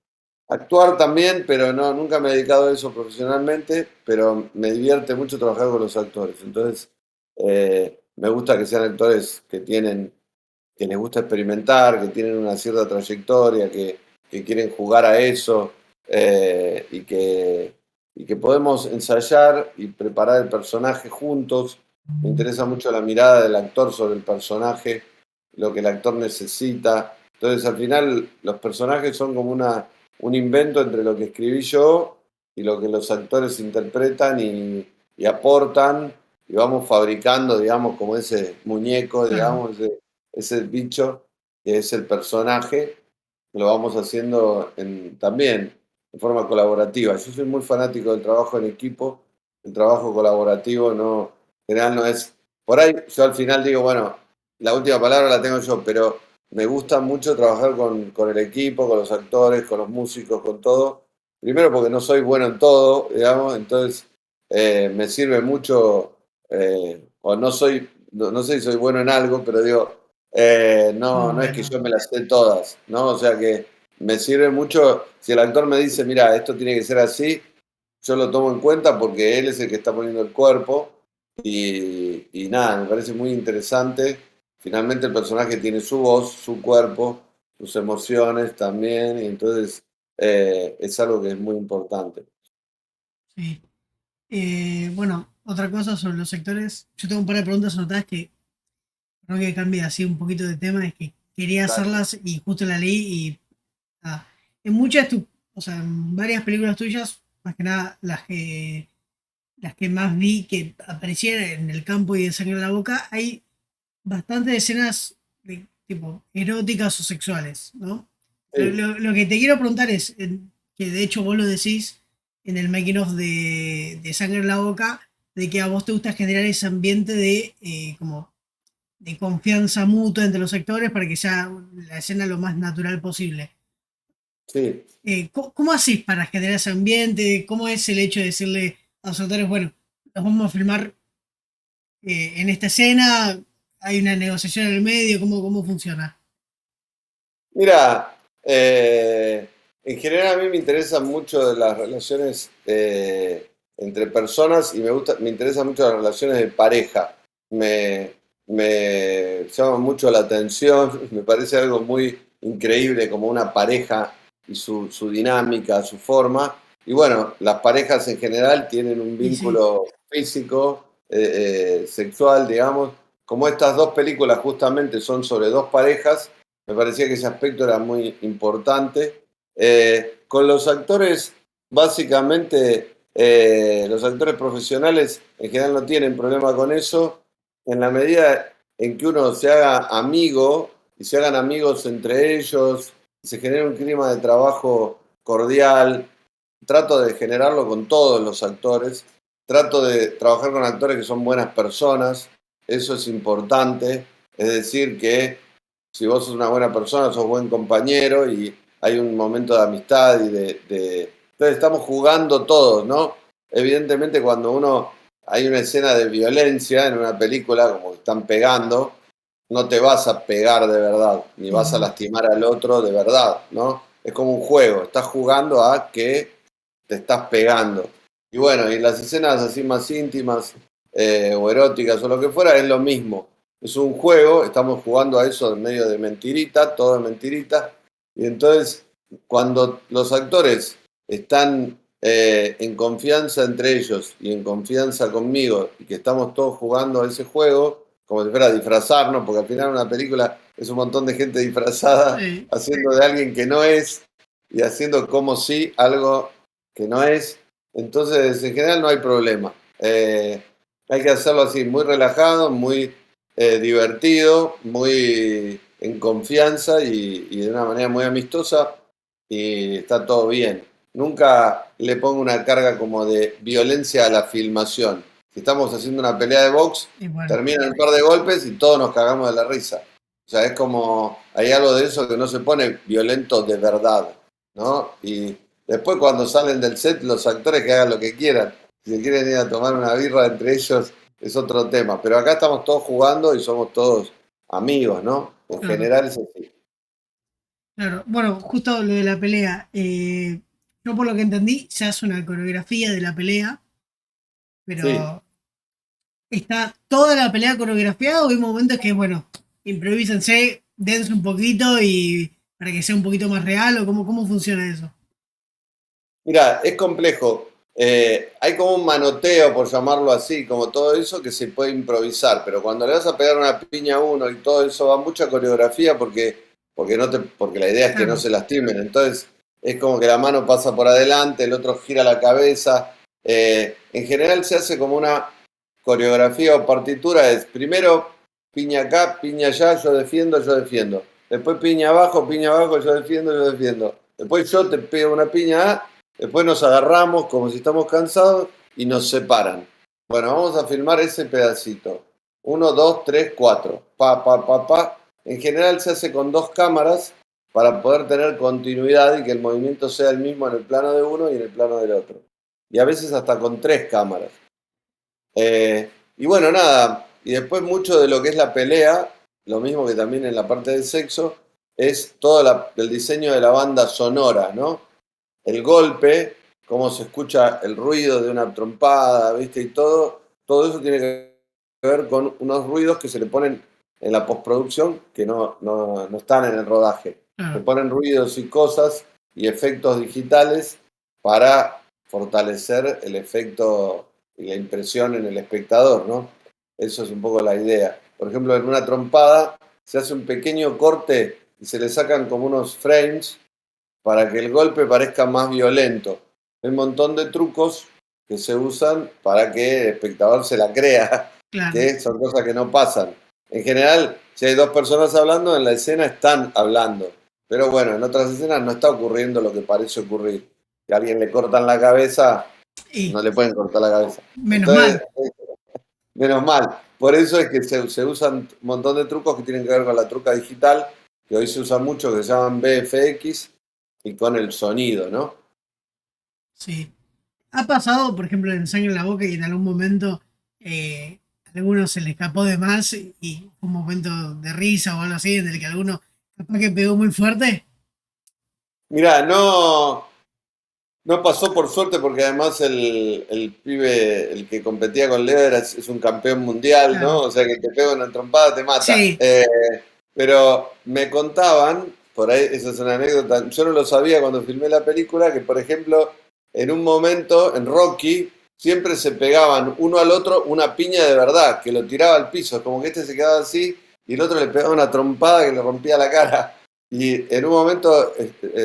actuar también, pero no, nunca me he dedicado a eso profesionalmente, pero me divierte mucho trabajar con los actores. Entonces, me gusta que sean actores que les gusta experimentar, que tienen una cierta trayectoria, que quieren jugar a eso y que podemos ensayar y preparar el personaje juntos. Me interesa mucho la mirada del actor sobre el personaje, lo que el actor necesita. Entonces, al final, los personajes son como un invento entre lo que escribí yo y lo que los actores interpretan y aportan, y vamos fabricando, digamos, como ese muñeco, claro. digamos, ese bicho que es el personaje, lo vamos haciendo también de forma colaborativa. Yo soy muy fanático del trabajo en equipo, el trabajo colaborativo no, en general no es, por ahí yo al final digo, bueno, la última palabra la tengo yo, pero me gusta mucho trabajar con el equipo, con los actores, con los músicos, con todo. Primero porque no soy bueno en todo, digamos, entonces me sirve mucho, o no soy, no sé si soy bueno en algo, pero digo, no, no es que Bueno, yo me las sé todas, ¿no? O sea que me sirve mucho, si el actor me dice, mira, esto tiene que ser así, yo lo tomo en cuenta porque él es el que está poniendo el cuerpo y nada, me parece muy interesante. Finalmente el personaje tiene su voz, su cuerpo, sus emociones también, y entonces es algo que es muy importante. sí. Bueno, otra cosa sobre los sectores. Yo tengo un par de preguntas anotadas que creo que cambie así un poquito de tema. Es que quería Dale. hacerlas y justo la leí y ah, en muchas, o sea, en varias películas tuyas, más que nada las que más vi que aparecieron en el campo y de sangre en la boca, hay bastantes escenas de tipo eróticas o sexuales, ¿no? Sí, Lo que te quiero preguntar es, que de hecho vos lo decís en el making of de Sangre en la Boca, de que a vos te gusta generar ese ambiente de como de confianza mutua entre los actores para que sea la escena lo más natural posible. sí. ¿Cómo haces para generar ese ambiente? ¿Cómo es el hecho de decirle a los actores, bueno, los vamos a filmar en esta escena? ¿Hay una negociación en el medio? ¿Cómo funciona? Mira, en general a mí me interesan mucho las relaciones entre personas y me interesan mucho las relaciones de pareja. Me, me llama mucho la atención, me parece algo muy increíble como una pareja y su dinámica, su forma. Y bueno, las parejas en general tienen un Y sí, vínculo físico, sexual, digamos. Como estas dos películas justamente son sobre dos parejas, me parecía que ese aspecto era muy importante. Con los actores, básicamente, los actores profesionales en general no tienen problema con eso, en la medida en que uno se haga amigo y se hagan amigos entre ellos, y se genere un clima de trabajo cordial. Trato de generarlo con todos los actores, trato de trabajar con actores que son buenas personas, eso es importante, es decir, que si vos sos una buena persona, sos buen compañero y hay un momento de amistad y Entonces estamos jugando todos, ¿no? Evidentemente cuando hay una escena de violencia en una película, como que están pegando, no te vas a pegar de verdad, ni vas a ujú, lastimar al otro de verdad, ¿no? Es como un juego, estás jugando a que te estás pegando. Y bueno, y las escenas así más íntimas o eróticas o lo que fuera es lo mismo. Es un juego, estamos jugando a eso en medio de mentirita, todo de mentirita. Y entonces, cuando los actores están en confianza entre ellos y en confianza conmigo y que estamos todos jugando a ese juego, como si fuera a disfrazarnos, porque al final una película es un montón de gente disfrazada sí, haciendo de alguien que no es y haciendo como si algo que no es. Entonces, en general no hay problema. Hay que hacerlo así, muy relajado, muy divertido, muy en confianza y de una manera muy amistosa y está todo bien. Nunca le pongo una carga como de violencia a la filmación. Si estamos haciendo una pelea de box, y bueno, terminan un par de golpes y todos nos cagamos de la risa. O sea, es como, hay algo de eso que no se pone violento de verdad, ¿no? Y después cuando salen del set, los actores que hagan lo que quieran. Si se quieren ir a tomar una birra entre ellos, es otro tema. Pero acá estamos todos jugando y somos todos amigos, ¿no? En claro, general es así. claro. Bueno, justo lo de la pelea. Yo por lo que entendí, se hace una coreografía de la pelea, Sí. pero ¿está toda la pelea coreografiada o hay momentos que, bueno, improvísense, dense un poquito y para que sea un poquito más real o cómo funciona eso? Mira, es complejo. Hay como un manoteo, por llamarlo así, como todo eso que se puede improvisar, pero cuando le vas a pegar una piña a uno y todo eso va mucha coreografía porque la idea es que no Claro, se lastimen. Entonces es como que la mano pasa por adelante, el otro gira la cabeza. En general se hace como una coreografía o partitura, es primero piña acá, piña allá, yo defiendo, yo defiendo. Después piña abajo, yo defiendo, yo defiendo. Después yo te pego una piña. Después nos agarramos como si estamos cansados y nos separan. Bueno, vamos a filmar ese pedacito. Uno, dos, tres, cuatro. Pa, pa, pa, pa. En general se hace con dos cámaras para poder tener continuidad y que el movimiento sea el mismo en el plano de uno y en el plano del otro. Y a veces hasta con tres cámaras. Y bueno, nada. Y después mucho de lo que es la pelea, lo mismo que también en la parte del sexo, es todo el diseño de la banda sonora, ¿no? El golpe, cómo se escucha el ruido de una trompada, ¿viste? Y todo eso tiene que ver con unos ruidos que se le ponen en la postproducción que no están en el rodaje. Se claro. ponen ruidos y cosas y efectos digitales para fortalecer el efecto y la impresión en el espectador, ¿no? Eso es un poco la idea. Por ejemplo, en una trompada se hace un pequeño corte y se le sacan como unos frames para que el golpe parezca más violento. Hay un montón de trucos que se usan para que el espectador se la crea, Claro. que son cosas que no pasan. En general, si hay dos personas hablando, en la escena están hablando. Pero bueno, en otras escenas no está ocurriendo lo que parece ocurrir. Si a alguien le cortan la cabeza, Y no le pueden cortar la cabeza. menos Entonces, mal. menos mal. Por eso es que se usan un montón de trucos que tienen que ver con la truca digital, que hoy se usa mucho, que se llaman VFX, y con el sonido, ¿no? Sí. Ha pasado, por ejemplo, en Sangre en la Boca y en algún momento a alguno se le escapó de más y fue un momento de risa o algo así en el que alguno capaz que pegó muy fuerte. Mira, no, no pasó por suerte porque además el pibe, el que competía con Leo, es un campeón mundial, ¿no? Claro. O sea que te pega una trompada, te mata. Sí, Pero me contaban, por ahí, esa es una anécdota, yo no lo sabía cuando filmé la película, que por ejemplo, en un momento, en Rocky, siempre se pegaban uno al otro una piña de verdad, que lo tiraba al piso, como que este se quedaba así y el otro le pegaba una trompada que le rompía la cara. Y en un momento,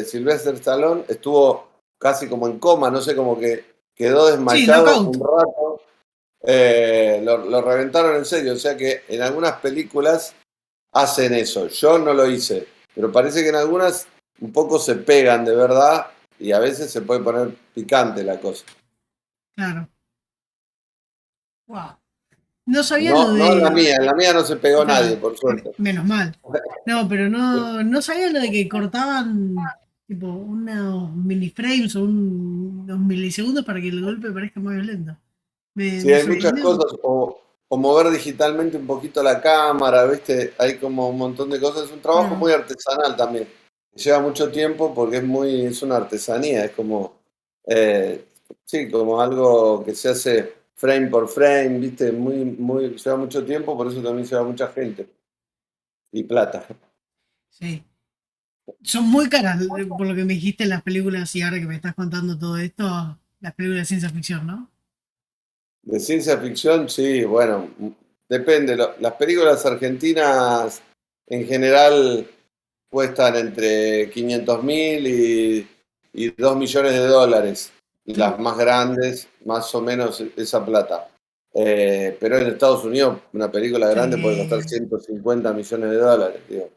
Sylvester Stallone estuvo casi como en coma, no sé, como que quedó sí, desmayado knockout. un rato. Lo reventaron en serio, o sea que en algunas películas hacen eso. Yo no lo hice, pero parece que en algunas un poco se pegan de verdad y a veces se puede poner picante la cosa. Claro. Wow. No sabía lo No, no de. en la mía no se pegó nadie, Claro, por suerte. menos mal. No, pero no sabía lo de que cortaban tipo unos mini frames o unos milisegundos para que el golpe parezca más violento. Sí, Me hay muchas sorprendió. cosas, o mover digitalmente un poquito la cámara, ¿viste? Hay como un montón de cosas. Es un trabajo Claro, muy artesanal también. Lleva mucho tiempo porque es una artesanía, es como, eh, sí, como algo que se hace frame por frame, ¿viste? Lleva mucho tiempo, por eso también lleva mucha gente y plata. sí. Son muy caras, por lo que me dijiste, las películas y ahora que me estás contando todo esto, las películas de ciencia ficción, ¿no? De ciencia ficción, sí, bueno, depende. Las películas argentinas en general cuestan entre 500.000 y 2 millones de dólares. Sí, Las más grandes, más o menos esa plata. Pero en Estados Unidos una película grande puede costar sí, 150 millones de dólares. Digo.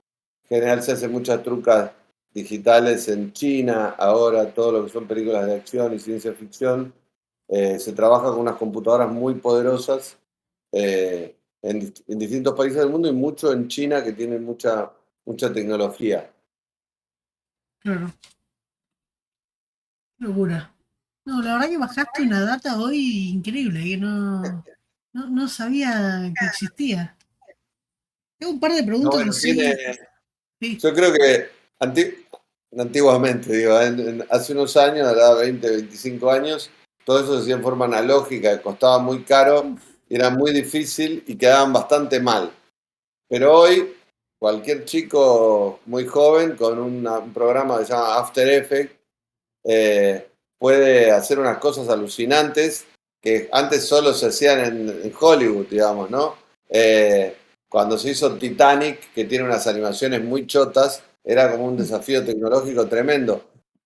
En general se hacen muchas trucas digitales en China, ahora todo lo que son películas de acción y ciencia ficción. Se trabaja con unas computadoras muy poderosas en distintos países del mundo y mucho en China que tienen mucha tecnología. claro. Qué locura. No, la verdad que bajaste una data hoy increíble, que no sabía que existía. Tengo un par de No, preguntas bueno, así. Sí, yo creo que antiguamente, digo, hace unos años, hará 20, 25 años, todo eso se hacía en forma analógica, costaba muy caro, era muy difícil y quedaban bastante mal. Pero hoy, cualquier chico muy joven con un programa que se llama After Effects puede hacer unas cosas alucinantes que antes solo se hacían en Hollywood, digamos, ¿no? Eh, Cuando se hizo Titanic, que tiene unas animaciones muy chotas, era como un desafío tecnológico tremendo.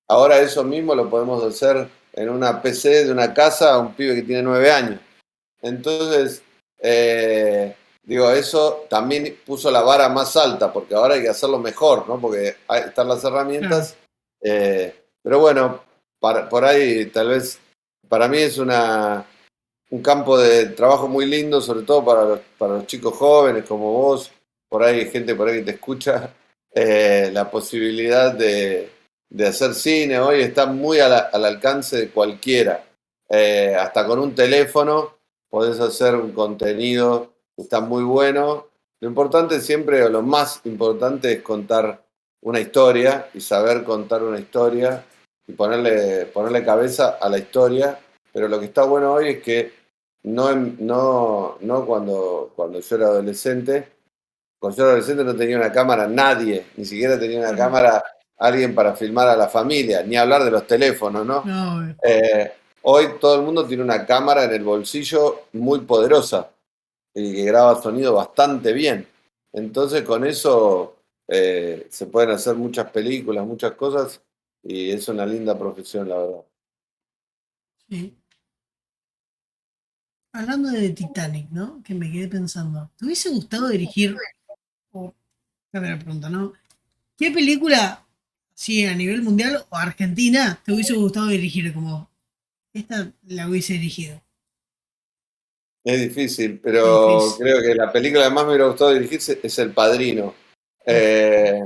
Ahora eso mismo lo podemos hacer en una PC de una casa a un pibe que tiene 9 años. Entonces, digo, eso también puso la vara más alta, porque ahora hay que hacerlo mejor, ¿no? Porque están las claro. herramientas. Pero bueno, por ahí tal vez para mí es un campo de trabajo muy lindo, sobre todo para los chicos jóvenes como vos, por ahí hay gente por ahí que te escucha, la posibilidad de hacer cine hoy está muy al alcance de cualquiera. Hasta con un teléfono podés hacer un contenido que está muy bueno. Lo importante siempre, o lo más importante es contar una historia y saber contar una historia y ponerle cabeza a la historia. Pero lo que está bueno hoy es que no cuando yo era adolescente. Cuando yo era adolescente no tenía una cámara nadie, ni siquiera tenía una Claro. cámara alguien para filmar a la familia, ni hablar de los teléfonos, ¿no? No, Eh, Hoy todo el mundo tiene una cámara en el bolsillo muy poderosa y que graba sonido bastante bien. Entonces con eso se pueden hacer muchas películas, muchas cosas y es una linda profesión, la verdad. sí. hablando de Titanic, ¿no? Que me quedé pensando. ¿Te hubiese gustado dirigir, o, la pregunta, ¿no? ¿Qué película, sí, a nivel mundial o Argentina, te hubiese gustado dirigir como esta la hubiese dirigido? Es difícil, Es pero difícil. creo que la película que más me hubiera gustado dirigirse es El Padrino. Uf, Eh,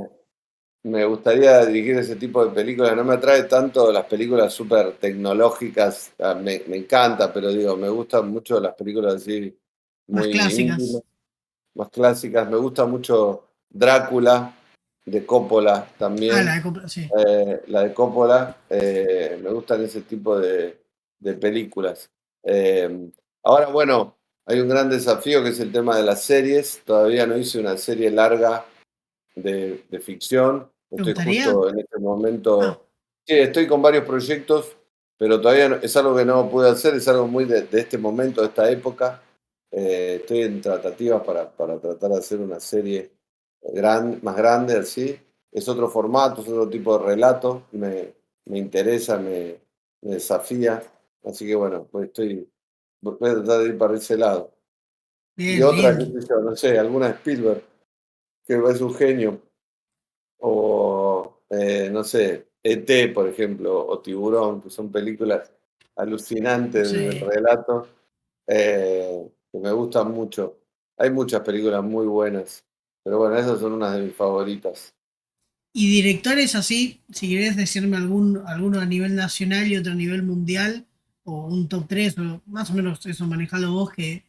Me gustaría dirigir ese tipo de películas. No me atrae tanto las películas súper tecnológicas. Me encanta, pero digo, me gustan mucho las películas así más muy íntimas, clásicas. más clásicas. Me gusta mucho Drácula de Coppola Ah, también. sí. La de Coppola. Me gustan ese tipo de películas. Eh, Ahora, bueno, hay un gran desafío que es el tema de las series. Todavía no hice una serie larga de ficción. ¿Te Estoy gustaría? justo en este Ah, momento, sí, estoy con varios proyectos, pero todavía es algo que no pude hacer, es algo muy de este momento, de esta época. Estoy en tratativas para tratar de hacer una serie más grande, así. Es otro formato, es otro tipo de relato, me interesa, me desafía. Así que bueno, pues voy a tratar de ir para ese lado. Y bien, otra, qué lindo. sé yo, no sé, alguna de Spielberg, que es un genio. O, no sé, E.T., por ejemplo, o Tiburón, que son películas alucinantes del Sí. relato, que me gustan mucho. Hay muchas películas muy buenas, pero bueno, esas son unas de mis favoritas. Y directores así, si querés decirme alguno a nivel nacional y otro a nivel mundial, o un top 3 o más o menos eso manejalo vos, que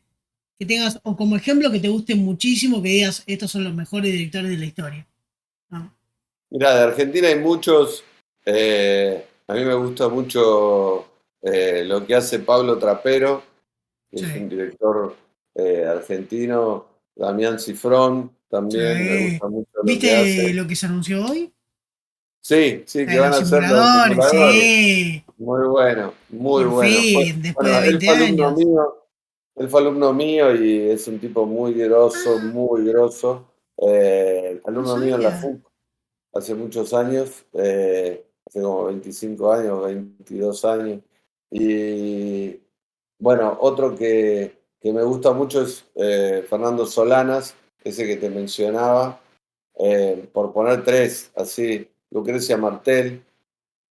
tengas, o como ejemplo que te guste muchísimo, que digas, estos son los mejores directores de la historia. ¿No? Mira, de Argentina hay muchos. A mí me gusta mucho lo que hace Pablo Trapero, que Sí, es un director argentino. Damián Cifrón también, me sí. gusta mucho lo que ¿Viste hace. lo que se anunció hoy? Sí, sí, La que de van los a hacer los simuladores, simuladores. sí. Muy bueno, muy Por bueno. fin, después de Bueno, él 20 fue alumno años. mío, él fue alumno mío y es un tipo muy groso, Ah, muy groso. no Alumno mío en la sabía. FUC hace muchos años, hace como 25 años, 22 años. Y bueno, otro que me gusta mucho es Fernando Solanas, ese que te mencionaba, por poner tres, así, Lucrecia Martel.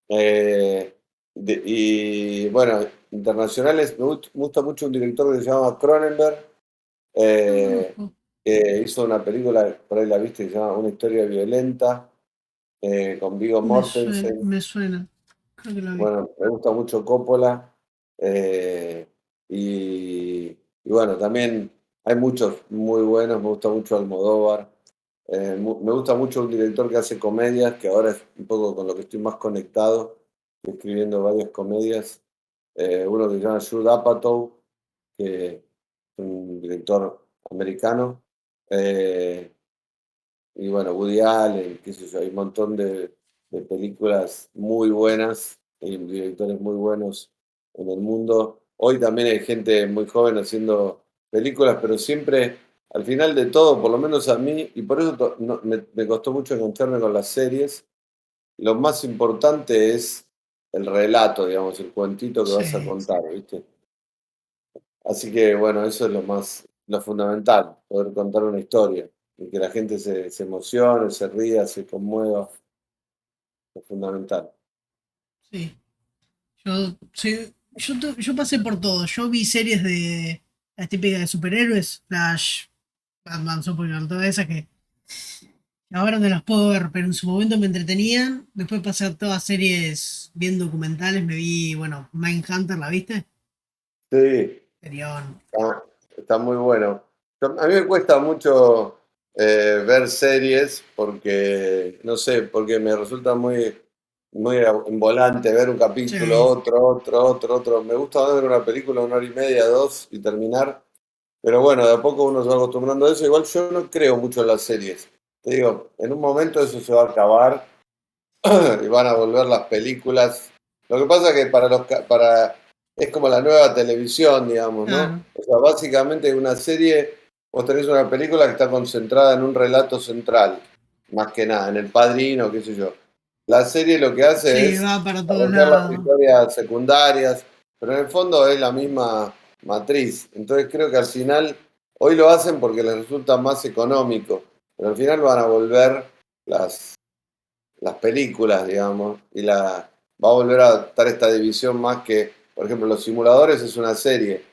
eh, y bueno, internacionales, me gusta mucho un director que se llama Cronenberg, No eh, conozco. que hizo una película, por ahí la viste, que se llama Una historia violenta, con Viggo Mortensen. Me suena. Creo que lo vi. Bueno, me gusta mucho Coppola. eh, y, y bueno, también hay muchos muy buenos. Me gusta mucho Almodóvar. Me gusta mucho un director que hace comedias, que ahora es un poco con lo que estoy más conectado. Estoy escribiendo varias comedias. Uno que se llama Judd Apatow, que es un director americano. Eh, y bueno, Woody Allen, qué sé yo, hay un montón de películas muy buenas y directores muy buenos en el mundo. Hoy también hay gente muy joven haciendo películas, pero siempre, al final de todo, por lo menos a mí, y por eso me costó mucho engancharme con las series, lo más importante es el relato, digamos, el cuentito que vas a Sí, contar, ¿viste? Así que bueno, eso es lo fundamental, poder contar una historia y que la gente se emocione, se ría, se conmueva, es fundamental. sí. Yo pasé por todo. Yo vi series de las típicas de superhéroes, Flash, Batman, Supergirl, todas esas que ahora no las puedo ver, pero en su momento me entretenían. Después pasé a todas series bien documentales. Me vi, bueno, Mindhunter, ¿la viste? Sí, Serión. está muy bueno. A mí me cuesta mucho ver series porque, no sé, porque me resulta muy envolante ver un capítulo, Sí, otro. Me gusta ver una película 1 hora y media, dos y terminar. Pero bueno, de a poco uno se va acostumbrando a eso. Igual yo no creo mucho en las series. Te digo, en un momento eso se va a acabar y van a volver las películas. Lo que pasa es que es como la nueva televisión, digamos, ¿no? claro. O sea, básicamente una serie, vos tenés una película que está concentrada en un relato central, más que nada, en El Padrino, qué sé yo. La serie lo que hace Sí, es va para todos desarrollar las lados. historias secundarias, pero en el fondo es matriz. Entonces creo que al final, hoy lo hacen porque les resulta más económico, pero al final van a volver las, las películas, digamos, va a volver a estar esta división más que, por ejemplo, los simuladores es una serie,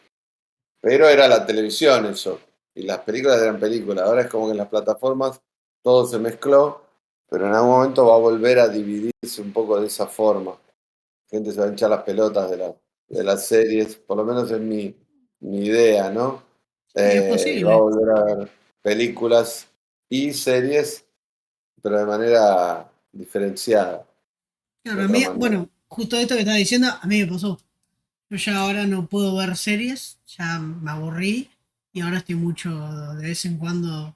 pero era la televisión eso, y las películas eran películas. Ahora es como que en las plataformas todo se mezcló, pero en algún momento va a volver a dividirse un poco de esa forma. La gente se va a hinchar las pelotas de las series, por lo menos es mi idea, ¿no? Sí, es Va a posible. volver a ver películas y series, pero de manera diferenciada, de Claro, a otra mí, manera. bueno, justo esto que estás diciendo, a mí me pasó. Yo ya ahora no puedo ver series, ya me aburrí y ahora estoy mucho, de vez en cuando,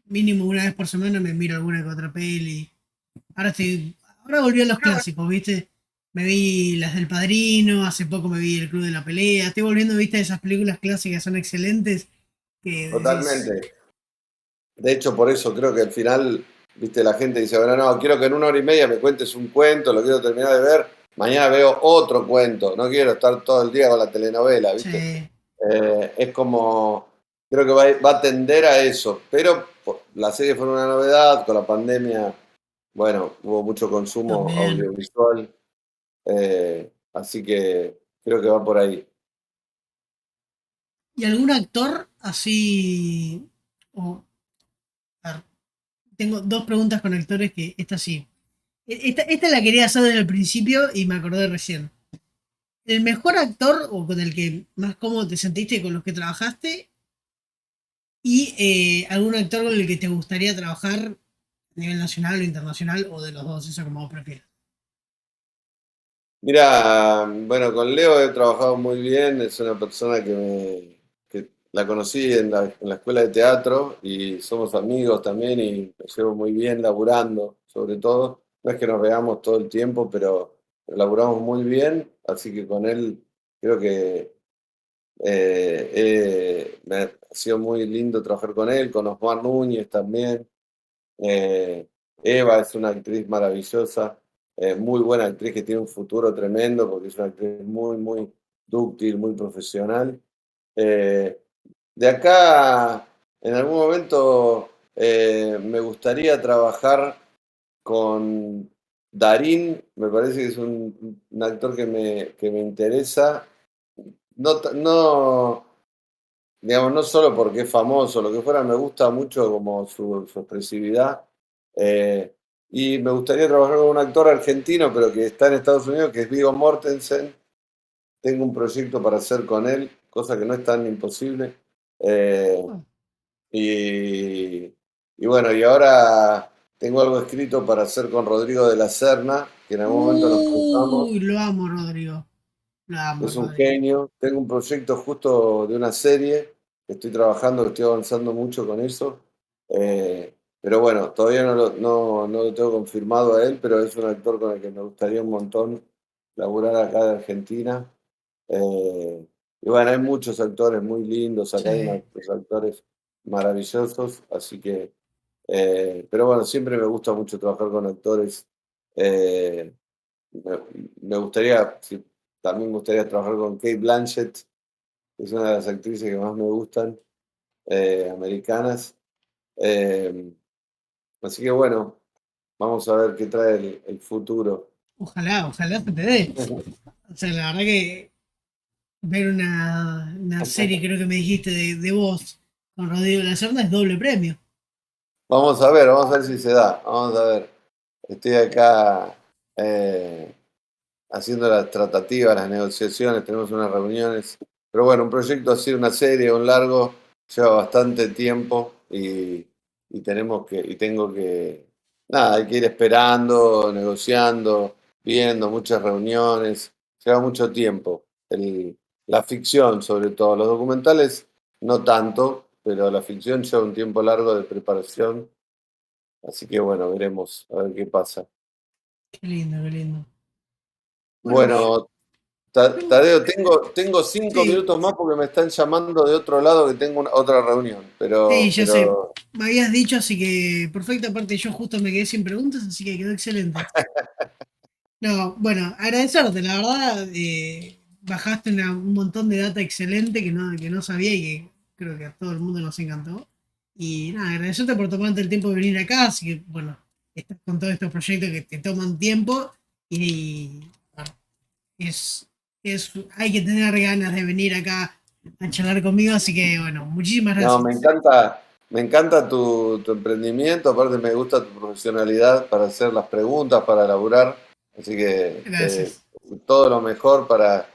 mínimo una vez por semana me miro alguna que otra peli. Ahora volví a los clásicos, ¿viste? Me vi las del Padrino, hace poco me vi El Club de la Pelea, estoy volviendo, ¿viste? Esas películas clásicas son excelentes que decís, Totalmente. De hecho, por eso creo que al final, viste, la gente dice, bueno, no, quiero que en una hora y media me cuentes un cuento, lo quiero terminar de ver, mañana veo otro cuento, no quiero estar todo el día con la telenovela, viste. che, Es como, creo que va a tender a eso, pero la serie fue una novedad, con la pandemia, bueno, hubo mucho consumo también. audiovisual, así que creo que va por ahí. ¿Y algún actor así? O, a ver, tengo dos preguntas con actores que esta sí. Esta la quería hacer desde el principio y me acordé recién. ¿El mejor actor o con el que más cómodo te sentiste con los que trabajaste? ¿Y algún actor con el que te gustaría trabajar a nivel nacional o internacional o de los dos, eso como vos prefieras? Mira, bueno, con Leo he trabajado muy bien, es una persona que la conocí en la escuela de teatro y somos amigos también y me llevo muy bien laburando, sobre todo. No es que nos veamos todo el tiempo, pero laburamos muy bien, así que con él creo que me ha sido muy lindo trabajar con él, con Osmar Núñez también. Eh, Eva es una actriz maravillosa, muy buena actriz que tiene un futuro tremendo porque es una actriz muy, muy dúctil, muy profesional. Eh, de acá, en algún momento, me gustaría trabajar con Darín, me parece que es un actor que me interesa. No, no, digamos, no solo porque es famoso, lo que fuera, me gusta mucho como su expresividad. Eh, y me gustaría trabajar con un actor argentino, pero que está en Estados Unidos, que es Viggo Mortensen. Tengo un proyecto para hacer con él, cosa que no es tan imposible. Eh, y, y bueno, y ahora tengo algo escrito para hacer con Rodrigo de la Serna, que en algún momento nos cruzamos. Uy, lo amo, Rodrigo. Lo amo, Es un Rodrigo. genio. Tengo un proyecto justo de una serie que estoy trabajando, que estoy avanzando mucho con eso. Pero bueno, todavía no lo tengo confirmado a él, pero es un actor con el que me gustaría un montón laburar acá de Argentina. Eh, y bueno, hay muchos actores muy lindos, acá hay Sí, unos actores maravillosos, así que, pero bueno, siempre me gusta mucho trabajar con actores. eh, me, me gustaría, sí, también me gustaría trabajar con Kate Blanchett, que es una de las actrices que más me gustan, americanas. Eh, Así que bueno, vamos a ver qué trae el futuro. ojalá se te dé. O sea, la verdad que ver una serie, creo que me dijiste, de vos con Rodrigo de la Serna es doble premio. Vamos a ver si se da, vamos a ver. Estoy acá eh, haciendo las tratativas, las negociaciones, tenemos unas reuniones. Pero bueno, un proyecto así, una serie, un largo, lleva bastante tiempo y tengo que, nada, hay que ir esperando, negociando, viendo muchas reuniones, lleva mucho tiempo. La ficción, sobre todo, los documentales no tanto, pero la ficción lleva un tiempo largo de preparación, así que bueno, veremos a ver qué pasa. Qué lindo, qué lindo. Bueno, Bueno, tengo- Tadeo, tengo cinco sí, minutos más porque me están llamando de otro lado que tengo otra reunión, sí, ya sé. pero Me habías dicho, así que perfecto. Aparte, yo justo me quedé sin preguntas, así que quedó excelente. No, bueno, agradecerte, la verdad. bajaste un montón de data excelente que no sabía y que creo que a todo el mundo nos encantó. Y nada, agradecerte por tomarte el tiempo de venir acá, así que bueno, estás con todos estos proyectos que te toman tiempo y bueno, es, hay que tener ganas de venir acá a charlar conmigo, así que bueno, muchísimas No, gracias. me encanta tu emprendimiento, aparte me gusta tu profesionalidad para hacer las preguntas, para elaborar, así que Gracias. todo lo mejor para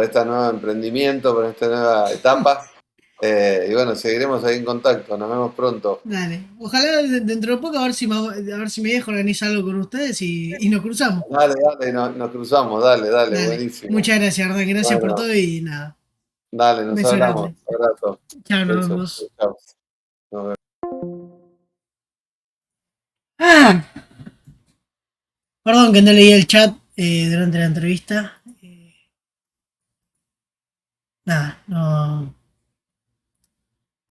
este nuevo emprendimiento, para esta nueva etapa. Y bueno, seguiremos ahí en contacto, nos vemos pronto. Dale. Ojalá dentro de poco a ver si me dejo organizar algo con ustedes y nos cruzamos. Dale, dale, nos cruzamos, dale, dale, Dale. buenísimo. Muchas gracias, Ardan. Gracias por Bueno, todo y nada. dale, Un nos beso hablamos. grande. Abrazo, Chao, nos besos, vemos. chao. Nos vemos. Ah, perdón que no leí el chat durante la entrevista. Nada, no.